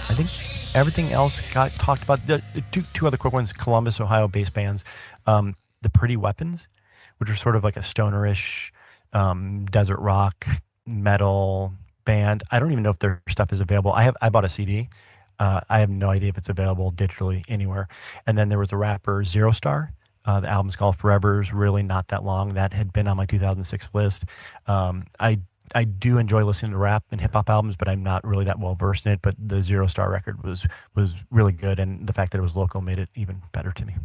I think everything else got talked about. The two other quick ones, Columbus, Ohio-based bands, the Pretty Weapons, which are sort of like a stonerish desert rock metal band. I don't even know if their stuff is available. I bought a CD. I have no idea if it's available digitally anywhere. And then there was a rapper, Zero Star. The album's called Forever's really not that long. That had been on my 2006 list. I do enjoy listening to rap and hip hop albums, but I'm not really that well versed in it. But the Zero Star record was really good, and the fact that it was local made it even better to me.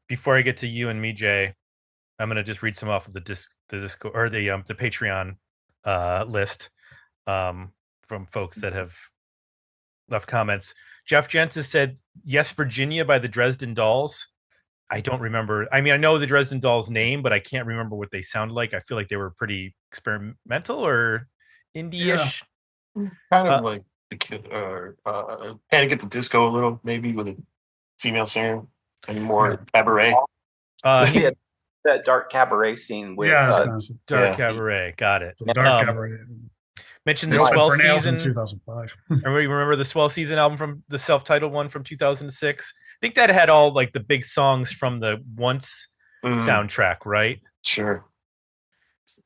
Before I get to you and me, Jay, I'm gonna just read some off of the Disco or the Patreon list from folks that have left comments. Jeff Jensen said, "Yes, Virginia" by the Dresden Dolls. I don't remember. I mean, I know the Dresden Dolls name, but I can't remember what they sounded like. I feel like they were pretty experimental or indie-ish. Yeah. Kind of like Panic at the Disco a little, maybe with a female singer and more cabaret. Yeah, that dark cabaret scene with Dark Cabaret. Got it. Dark Cabaret. Mentioned the Swell Season. 2005. Remember the Swell Season album from the self-titled one from 2006? I think that had all like the big songs from the Once soundtrack, right? Sure.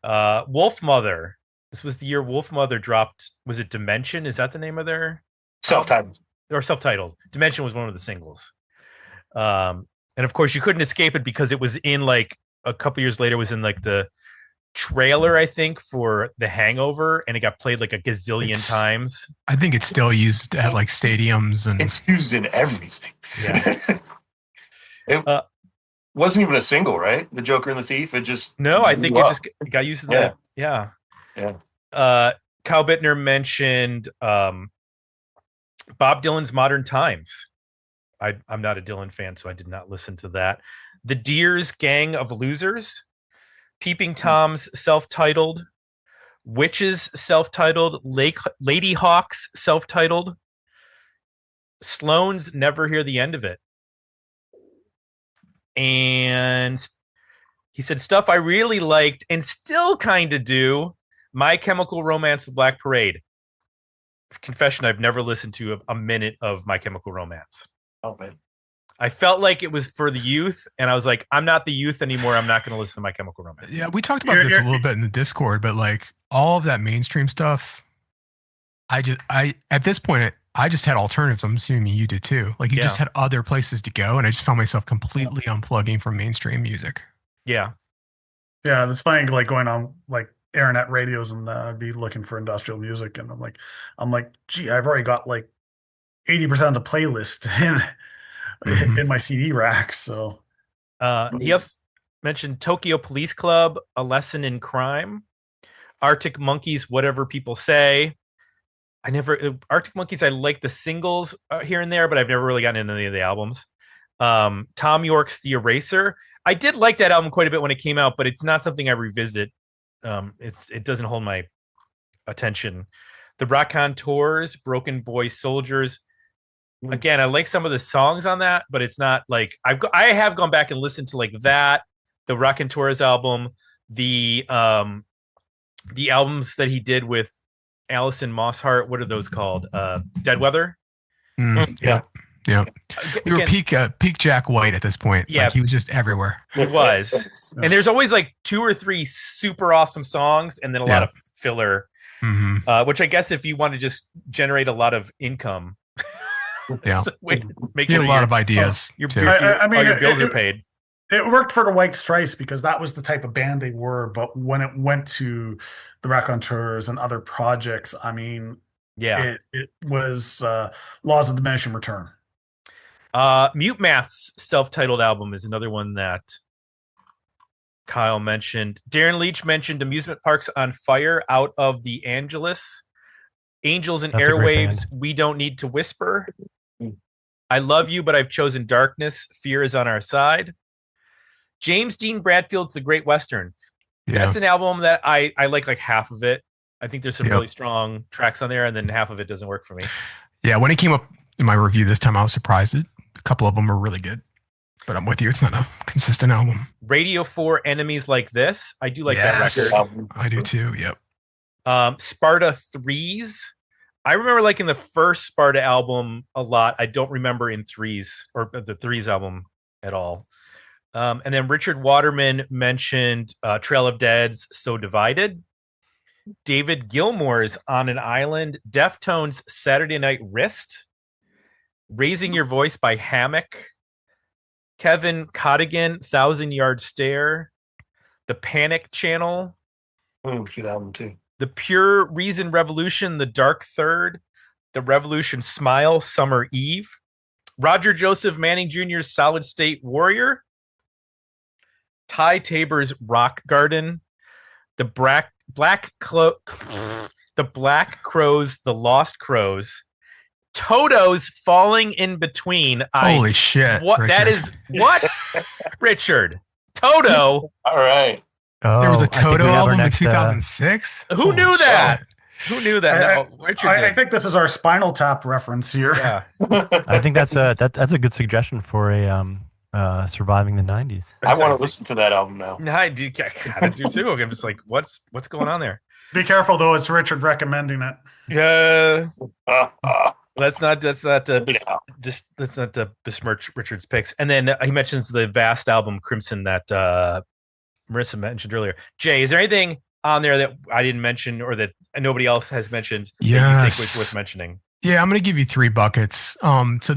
Wolf Mother. This was the year Wolfmother dropped. Was it Dimension? Is that the name of their Self-titled. or self-titled? Dimension was one of the singles. And of course, you couldn't escape it because it was in like a couple years later. It was in like the trailer, I think, for The Hangover, and it got played like a gazillion times. I think it's still used at like stadiums and It's used in everything. Yeah. It wasn't even a single, right? The Joker and the Thief. It just No, I think blew it up. just got used in Yeah. that. Yeah. Yeah. Kyle Bittner mentioned Bob Dylan's Modern Times. I'm not a Dylan fan, so I did not listen to that. The Deers Gang of Losers, Peeping Tom's self-titled, Witches self-titled, Lady Hawks self-titled, Sloan's Never Hear the End of It. And he said, stuff I really liked and still kind of do, My Chemical Romance, The Black Parade. Confession, I've never listened to a minute of My Chemical Romance. Oh, man. I felt like it was for the youth, and I was like, I'm not the youth anymore. I'm not going to listen to My Chemical Romance. yeah, we talked about this a little bit in the Discord, but like all of that mainstream stuff, I at this point I just had alternatives. I'm assuming you did too. Like you just had other places to go, and I just found myself completely unplugging from mainstream music. Yeah. Yeah, it's funny, like going on like internet radios and I'd be looking for industrial music, and I'm like, gee, I've already got like 80% of the playlist in my CD rack. So he also mentioned Tokyo Police Club, A Lesson in Crime, Arctic Monkeys, Whatever People Say. Arctic Monkeys, I like the singles here and there, but I've never really gotten into any of the albums. Tom York's The Eraser. I did like that album quite a bit when it came out, but it's not something I revisit. It doesn't hold my attention. The Raconteurs, Broken Boy Soldiers. Again, I like some of the songs on that, but it's not like I have gone back and listened to like that, the Raconteurs album, the albums that he did with Alison Mosshart. What are those called? Dead Weather. Yeah. We were peak Jack White at this point. Yeah, like, he was just everywhere. He was, and there's always like 2 or 3 super awesome songs, and then a lot of filler. Which I guess if you want to just generate a lot of income. Yeah, make a lot of ideas. Your bills are paid. It worked for the White Stripes because that was the type of band they were. But when it went to the Raconteurs and other projects, I mean, it was Laws of Diminishing Return. Mute Math's self-titled album is another one that Kyle mentioned. Darren Leach mentioned Amusement Parks on Fire, Out of the Angelus. Angels and That's a great Airwaves, We Don't Need to Whisper. I Love You, But I've Chosen Darkness. Fear is on Our Side. James Dean Bradfield's The Great Western. Yeah. That's an album that I like half of it. I think there's some really strong tracks on there, and then half of it doesn't work for me. Yeah, when it came up in my review this time, I was surprised. A couple of them are really good. But I'm with you. It's not a consistent album. Radio 4, Enemies Like This. I do like that record. I do too. Yep. Sparta 3s. I remember liking the first Sparta album a lot. I don't remember in 3s or the 3s album at all. And then Richard Waterman mentioned Trail of Dead's So Divided. David Gilmour's On an Island. Deftones' Saturday Night Wrist. Raising Your Voice by Hammock. Kevin Cottigan, 1,000 Yard Stare. The Panic Channel. Good album too. The Pure Reason Revolution, The Dark Third, The Revolution Smile, Summer Eve, Roger Joseph Manning Jr.'s Solid State Warrior, Ty Tabor's Rock Garden, The Black Crows, The Lost Crows, Toto's Falling in Between. Holy shit! What Richard. that is? What, Richard? Toto. All right. Oh, There was a I think Toto we have our album in next, 2006. Who knew that? Who knew that? No, Richard did. I think this is our Spinal Tap reference here. Yeah. I think that's a good suggestion for a surviving the 90s. I want to listen to that album now. I do too. I'm just like, what's going on there? Be careful though; it's Richard recommending it. Yeah. Let's not besmirch Richard's picks. And then he mentions the vast album Crimson that Marissa mentioned earlier. Jay, is there anything on there that I didn't mention or that nobody else has mentioned that you think was worth mentioning? Yeah, I'm going to give you 3 buckets. So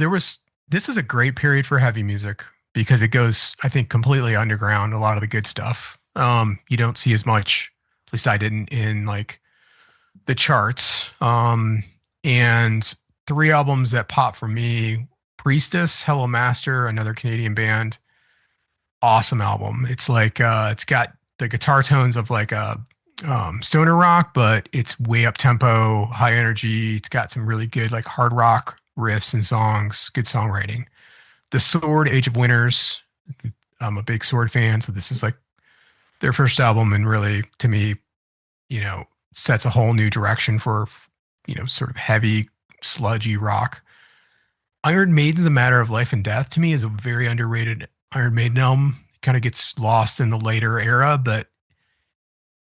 this is a great period for heavy music because it goes, I think, completely underground, a lot of the good stuff. You don't see as much, at least I didn't, in like the charts. And 3 albums that pop for me: Priestess, Hello Master, another Canadian band. Awesome album. It's like it's got the guitar tones of like a stoner rock, but it's way up tempo, high energy. It's got some really good like hard rock riffs and songs, good songwriting. The Sword, Age of Winners. I'm a big Sword fan, so this is like their first album, and really, to me, sets a whole new direction for sort of heavy, sludgy rock. Iron Maiden's A Matter of Life and Death, to me, is a very underrated Iron Maiden album. It kind of gets lost in the later era, but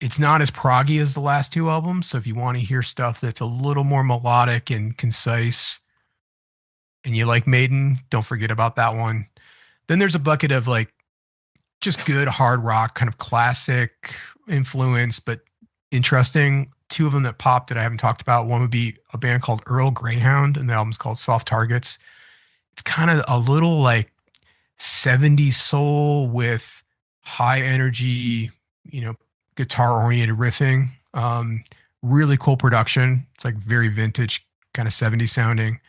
it's not as proggy as the last 2 albums. So if you want to hear stuff that's a little more melodic and concise and you like Maiden, don't forget about that one. Then there's a bucket of like just good hard rock, kind of classic influence, but interesting. 2 of them that popped that I haven't talked about. One would be a band called Earl Greyhound, and the album's called Soft Targets. It's kind of a little like 70s soul with high energy, guitar oriented riffing. Really cool production. It's like very vintage, kind of 70s sounding.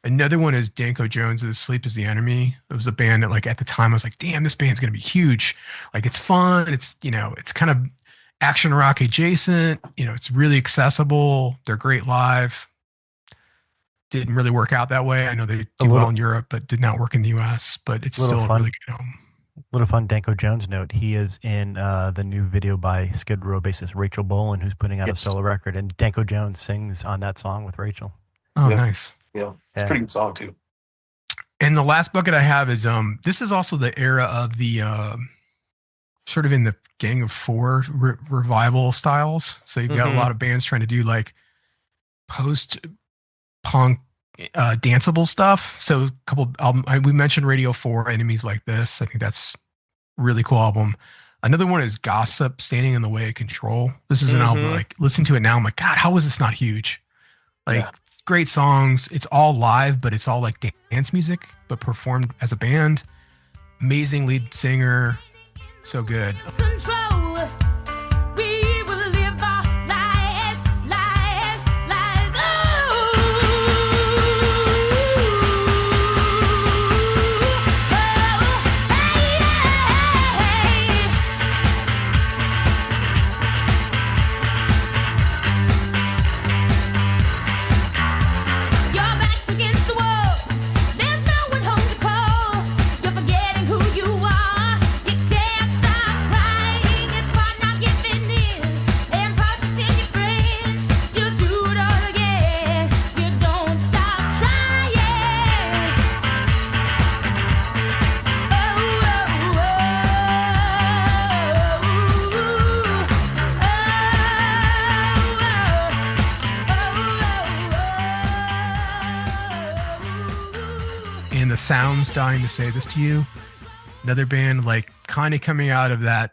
Another one is Danko Jones's Sleep is the Enemy. It was a band that like at the time I was like, damn, this band's going to be huge. Like it's fun. It's, it's kind of action rock adjacent. It's really accessible. They're great live. Didn't really work out that way. I know they do well in Europe, but did not work in the US, but it's still a really good album. Little fun Danko Jones note. He is in the new video by Skid Row bassist Rachel Bolan, who's putting out a solo record, and Danko Jones sings on that song with Rachel. Oh, nice. Yeah, it's a pretty good song too. And the last bucket I have is this is also the era of the sort of in the Gang of Four revival styles. So you've got a lot of bands trying to do like post-punk danceable stuff. So a couple album we mentioned Radio 4, Enemies Like This. I think that's a really cool album. Another one is Gossip, Standing in the Way of Control. This is an album like listen to it now. I'm like, God, how is this not huge? Like great songs. It's all live, but it's all like dance music, but performed as a band. Amazing lead singer. So good. Control. We will live our lives. Your back's against the wall. There's no one home to call. You're forgetting who you are. You can't stop crying. It's part not giving in. And processing your friends. You do it all again. You don't stop trying. And the Sounds, Dying to Say This to You. Another band like kind of coming out of that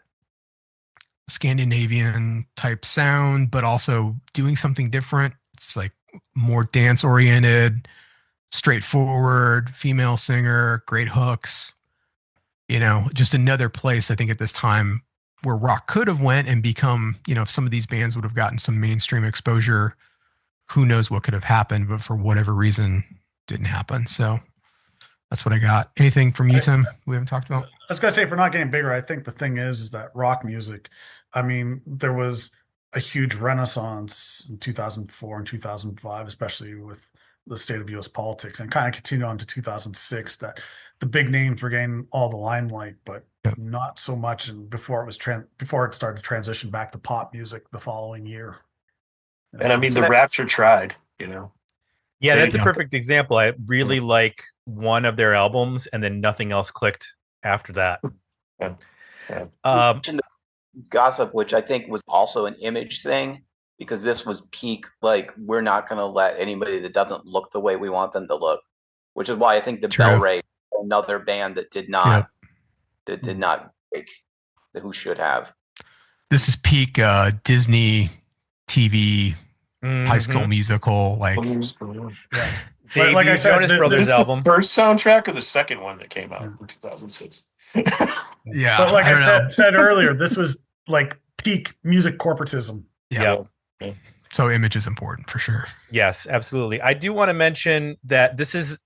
Scandinavian type sound, but also doing something different. It's like more dance oriented, straightforward, female singer, great hooks. Just another place I think at this time where rock could have went and become, if some of these bands would have gotten some mainstream exposure, who knows what could have happened, but for whatever reason didn't happen. So that's what I got. Anything from you, Tim, we haven't talked about? I was going to say, for not getting bigger, I think the thing is that rock music, I mean, there was a huge renaissance in 2004 and 2005, especially with the state of U.S. politics, and kind of continued on to 2006, that the big names were getting all the limelight, but not so much. And before it started to transition back to pop music the following year. And I mean, the Rapture tried, Yeah, that's a perfect example. I really like one of their albums, and then nothing else clicked after that. You mentioned the Gossip, which I think was also an image thing, because this was peak, like, we're not going to let anybody that doesn't look the way we want them to look, which is why I think the Bell Ray, another band that did not break, who should have. This is peak Disney TV High School Musical. Like, Yeah. Debut Like I said, Jonas the- Brothers Is this album. the first soundtrack or the second one that came out in 2006? yeah. But like don't know. said earlier, this was like peak music corporatism. Yeah. Yeah. So image is important for sure. Yes, absolutely. I do want to mention that this is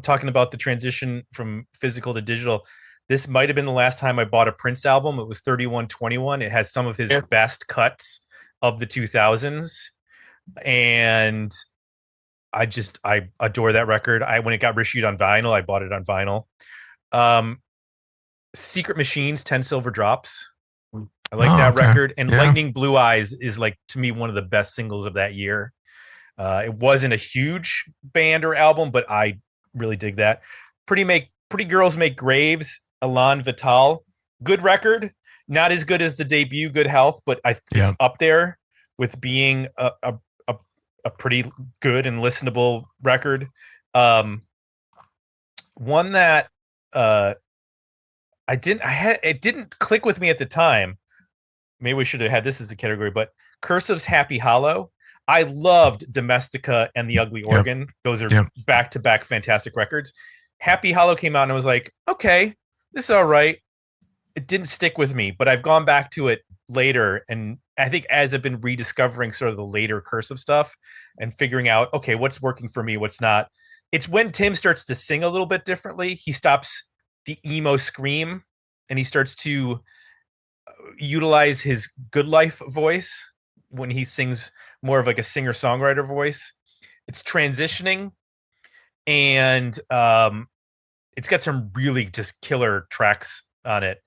talking about the transition from physical to digital. This might have been the last time I bought a Prince album. It was 3121. It has some of his best cuts of the 2000s. And I adore that record. When it got reissued on vinyl, I bought it on vinyl. Secret Machines, 10 Silver Drops. I like that record. And Lightning Blue Eyes is, like, to me, one of the best singles of that year. It wasn't a huge band or album, but I really dig that. Pretty Girls Make Graves, Elan Vital. Good record. Not as good as the debut, Good Health, but it's up there with being a pretty good and listenable record. One that it didn't click with me at the time. Maybe we should have had this as a category, but Cursive's Happy Hollow. I loved Domestica and The Ugly Organ. Those are back-to-back fantastic records. Happy Hollow came out and I was like, okay, this is all right. It didn't stick with me, but I've gone back to it later, and I think as I've been rediscovering sort of the later Cursive stuff and figuring out, okay, what's working for me, what's not. It's when Tim starts to sing a little bit differently. He stops the emo scream and he starts to utilize his Good Life voice when he sings more of like a singer-songwriter voice. It's transitioning, and it's got some really just killer tracks on it.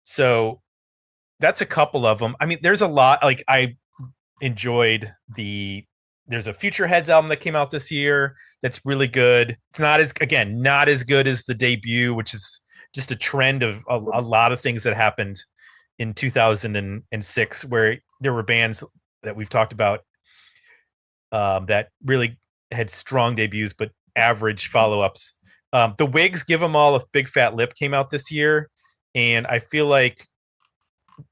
So that's a couple of them. I mean, there's a lot. Like, I enjoyed there's a Future Heads album that came out this year that's really good. It's not as good as the debut, which is just a trend of a lot of things that happened in 2006, where there were bands that we've talked about that really had strong debuts but average follow-ups. The Wigs, Give 'Em All a Big Fat Lip came out this year, and I feel like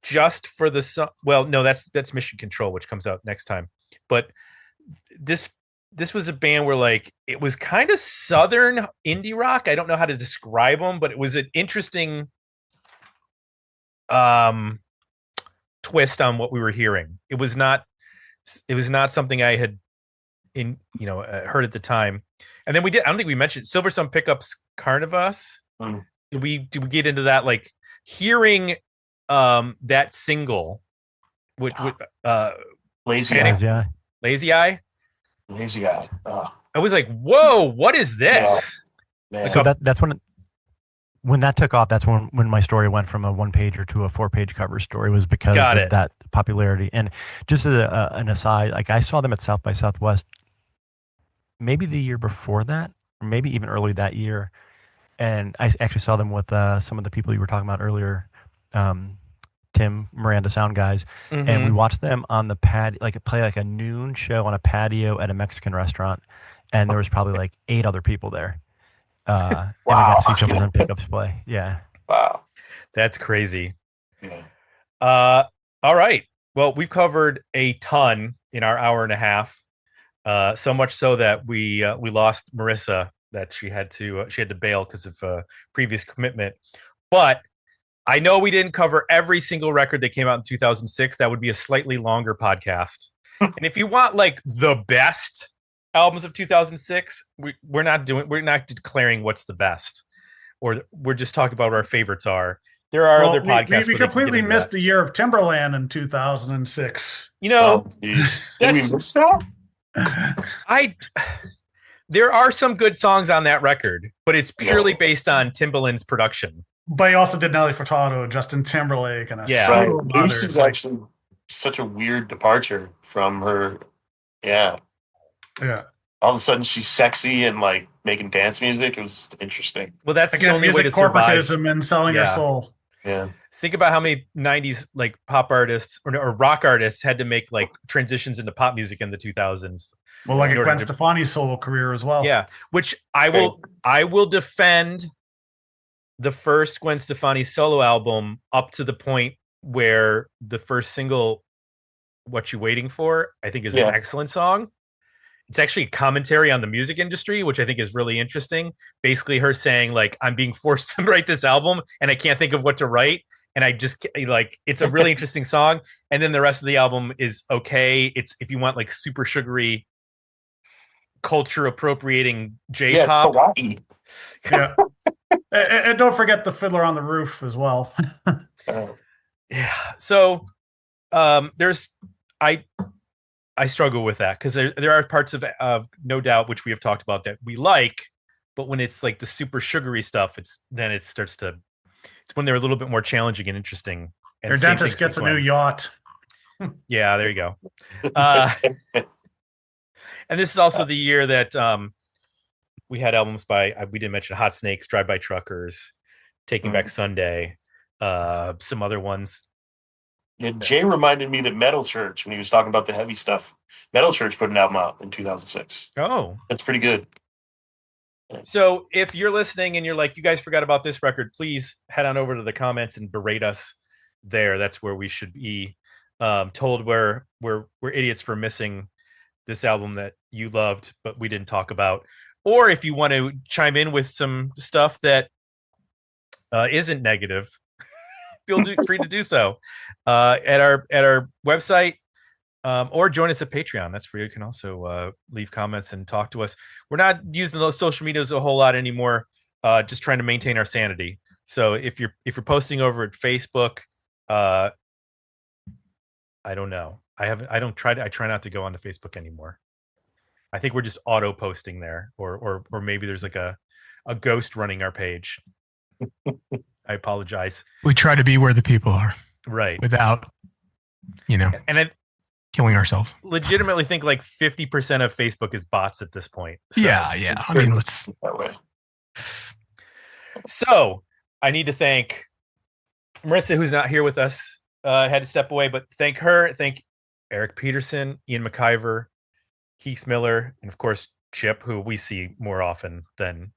just for the that's Mission Control, which comes out next time. But this was a band where, like, it was kind of southern indie rock. I don't know how to describe them, but it was an interesting twist on what we were hearing. It was not something I had heard at the time. And then I don't think we mentioned Silverstone Pickups Carnivus. Did we get into that, like, hearing that single with Lazy Eye. Lazy Eye. I was like, whoa, what is this? Yeah. So that's when that took off. That's when my story went from a 1-pager to a 4-page cover story, was because of that popularity. And just as an aside, like, I saw them at South by Southwest maybe the year before that, or maybe even early that year. And I actually saw them with some of the people you were talking about earlier, Tim, Miranda Sound guys. Mm-hmm. And we watched them on the pad, like, play like a noon show on a patio at a Mexican restaurant. And there was probably like 8 other people there. And I got to see Silverstone Pickups play. Yeah. Wow. That's crazy. Yeah. All right. Well, we've covered a ton in our hour and a half. So much so that we lost Marissa, that she had to bail because of previous commitment. But I know we didn't cover every single record that came out in 2006. That would be a slightly longer podcast. And if you want, like, the best albums of 2006, we're not declaring what's the best, or we're just talking about what our favorites are. There are other podcasts. We completely missed the year of Timberland in 2006. There are some good songs on that record, but it's purely based on Timbaland's production. But he also did Nelly Furtado, Justin Timberlake, and Muse is actually such a weird departure from her. Yeah. All of a sudden, she's sexy and, like, making dance music. It was interesting. Well, that's the only way to survive. Corporatism and selling your soul. Yeah. Think about how many 90s, like, pop artists or rock artists had to make, like, transitions into pop music in the 2000s. Well, like a Gwen Stefani solo career as well. Yeah, which I will defend the first Gwen Stefani solo album up to the point where the first single, What You Waiting For, I think is an excellent song. It's actually a commentary on the music industry, which I think is really interesting. Basically her saying like, I'm being forced to write this album and I can't think of what to write. And I just like, it's a really interesting song. And then the rest of the album is okay. It's, if you want like super sugary culture appropriating J-pop. Yeah. And don't forget the Fiddler on the Roof as well. Yeah. So there's, I struggle with that because there are parts of No Doubt, which we have talked about, that we like, but when it's like the super sugary stuff, it's when they're a little bit more challenging and interesting. And Your dentist gets a new yacht. Yeah, there you go. And this is also the year that we had albums by, we didn't mention Hot Snakes, Drive By Truckers, Taking Back Sunday, some other ones. Yeah, Jay reminded me that Metal Church, when he was talking about the heavy stuff, Metal Church put an album out in 2006. Oh, that's pretty good. So if you're listening and you're like, you guys forgot about this record, please head on over to the comments and berate us there. That's where we should be told we're idiots for missing this album that you loved, but we didn't talk about. Or if you want to chime in with some stuff that isn't negative, feel free to do so at our website, or join us at Patreon. That's where you can also leave comments and talk to us. We're not using those social medias a whole lot anymore, just trying to maintain our sanity. So if you're posting over at Facebook, I don't know. I try not to go onto Facebook anymore. I think we're just auto posting there, or maybe there's like a ghost running our page. I apologize. We try to be where the people are, right? Without, and I killing ourselves. Legitimately think like 50% of Facebook is bots at this point. So yeah. I mean, let's that way. So I need to thank Marissa, who's not here with us, had to step away, but thank her. Thank Eric Peterson, Ian McIver, Keith Miller, and of course Chip, who we see more often than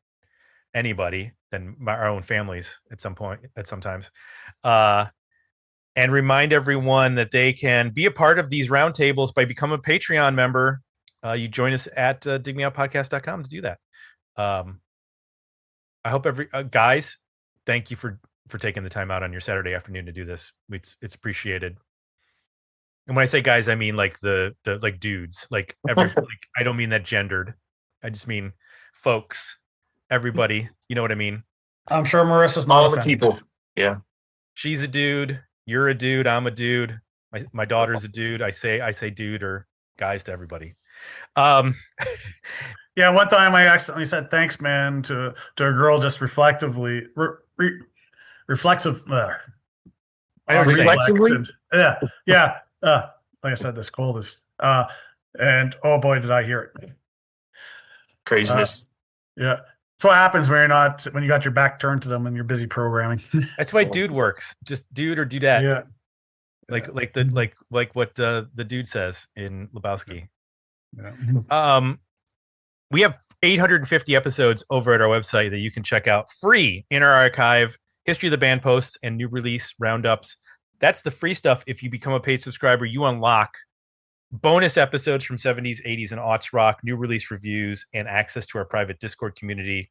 anybody, than our own families at sometimes. And remind everyone that they can be a part of these roundtables by becoming a Patreon member. You join us at digmeoutpodcast.com to do that. I hope guys, thank you for taking the time out on your Saturday afternoon to do this. It's appreciated. And when I say guys, I mean like the like dudes, like like, I don't mean that gendered. I just mean folks, everybody. You know what I mean? I'm sure Marissa's not all the people. Yeah. She's a dude. You're a dude. I'm a dude. My daughter's a dude. I say dude or guys to everybody. Yeah, one time I accidentally said thanks, man, to a girl just reflexively. Reflexively. Yeah. Like I said, this cold is. And oh boy, did I hear it. Craziness. Yeah. That's what happens when you got your back turned to them and you're busy programming. That's why dude works. Just dude or dudette. Yeah. Like what the dude says in Lebowski. Yeah. We have 850 episodes over at our website that you can check out free in our archive, history of the band posts and new release roundups. That's the free stuff. If you become a paid subscriber, you unlock bonus episodes from 70s, 80s, and aughts rock, new release reviews, and access to our private Discord community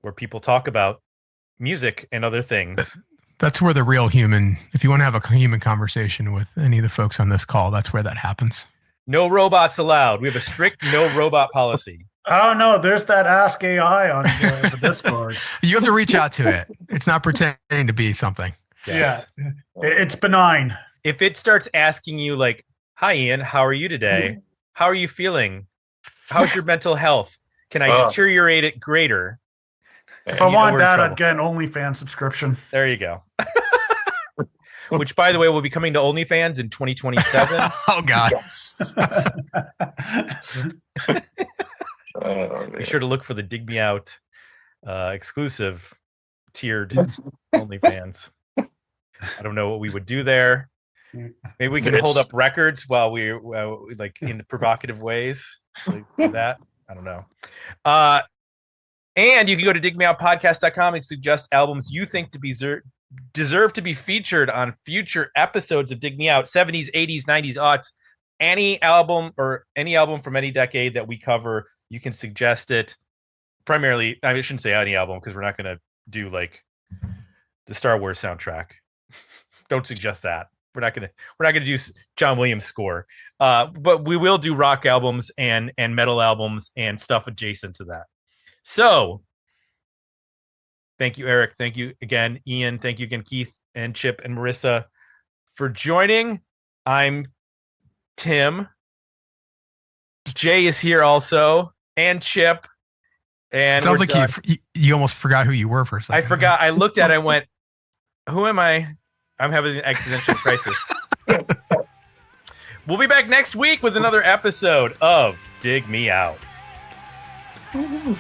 where people talk about music and other things. That's where the real human, if you want to have a human conversation with any of the folks on this call, that's where that happens. No robots allowed. We have a strict no robot policy. Oh, no, there's that Ask AI on the Discord. You have to reach out to it. It's not pretending to be something. Yes. Yeah, it's benign. If it starts asking you like, hi, Ian, how are you today? How are you feeling? How's your mental health? Can I deteriorate it greater? If I want that, I'd get an OnlyFans subscription. There you go. Which, by the way, will be coming to OnlyFans in 2027. Oh, God. Yes. Be sure to look for the Dig Me Out exclusive tiered OnlyFans. I don't know what we would do there. Maybe we can hold up records while we like in provocative ways like that. I don't know. And you can go to digmeoutpodcast.com and suggest albums you think deserve to be featured on future episodes of Dig Me Out. 70s, 80s, 90s, aughts. Any album from any decade that we cover, you can suggest it. Primarily, I shouldn't say any album because we're not going to do like the Star Wars soundtrack. Don't suggest that. We're not gonna do John Williams score. But we will do rock albums and metal albums and stuff adjacent to that. So thank you, Eric. Thank you again, Ian. Thank you again, Keith and Chip and Marissa, for joining. I'm Tim. Jay is here also, and Chip. And sounds like you almost forgot who you were for a second. I forgot. I looked at it and went, "Who am I?" I'm having an existential crisis. We'll be back next week with another episode of Dig Me Out. Woo-hoo.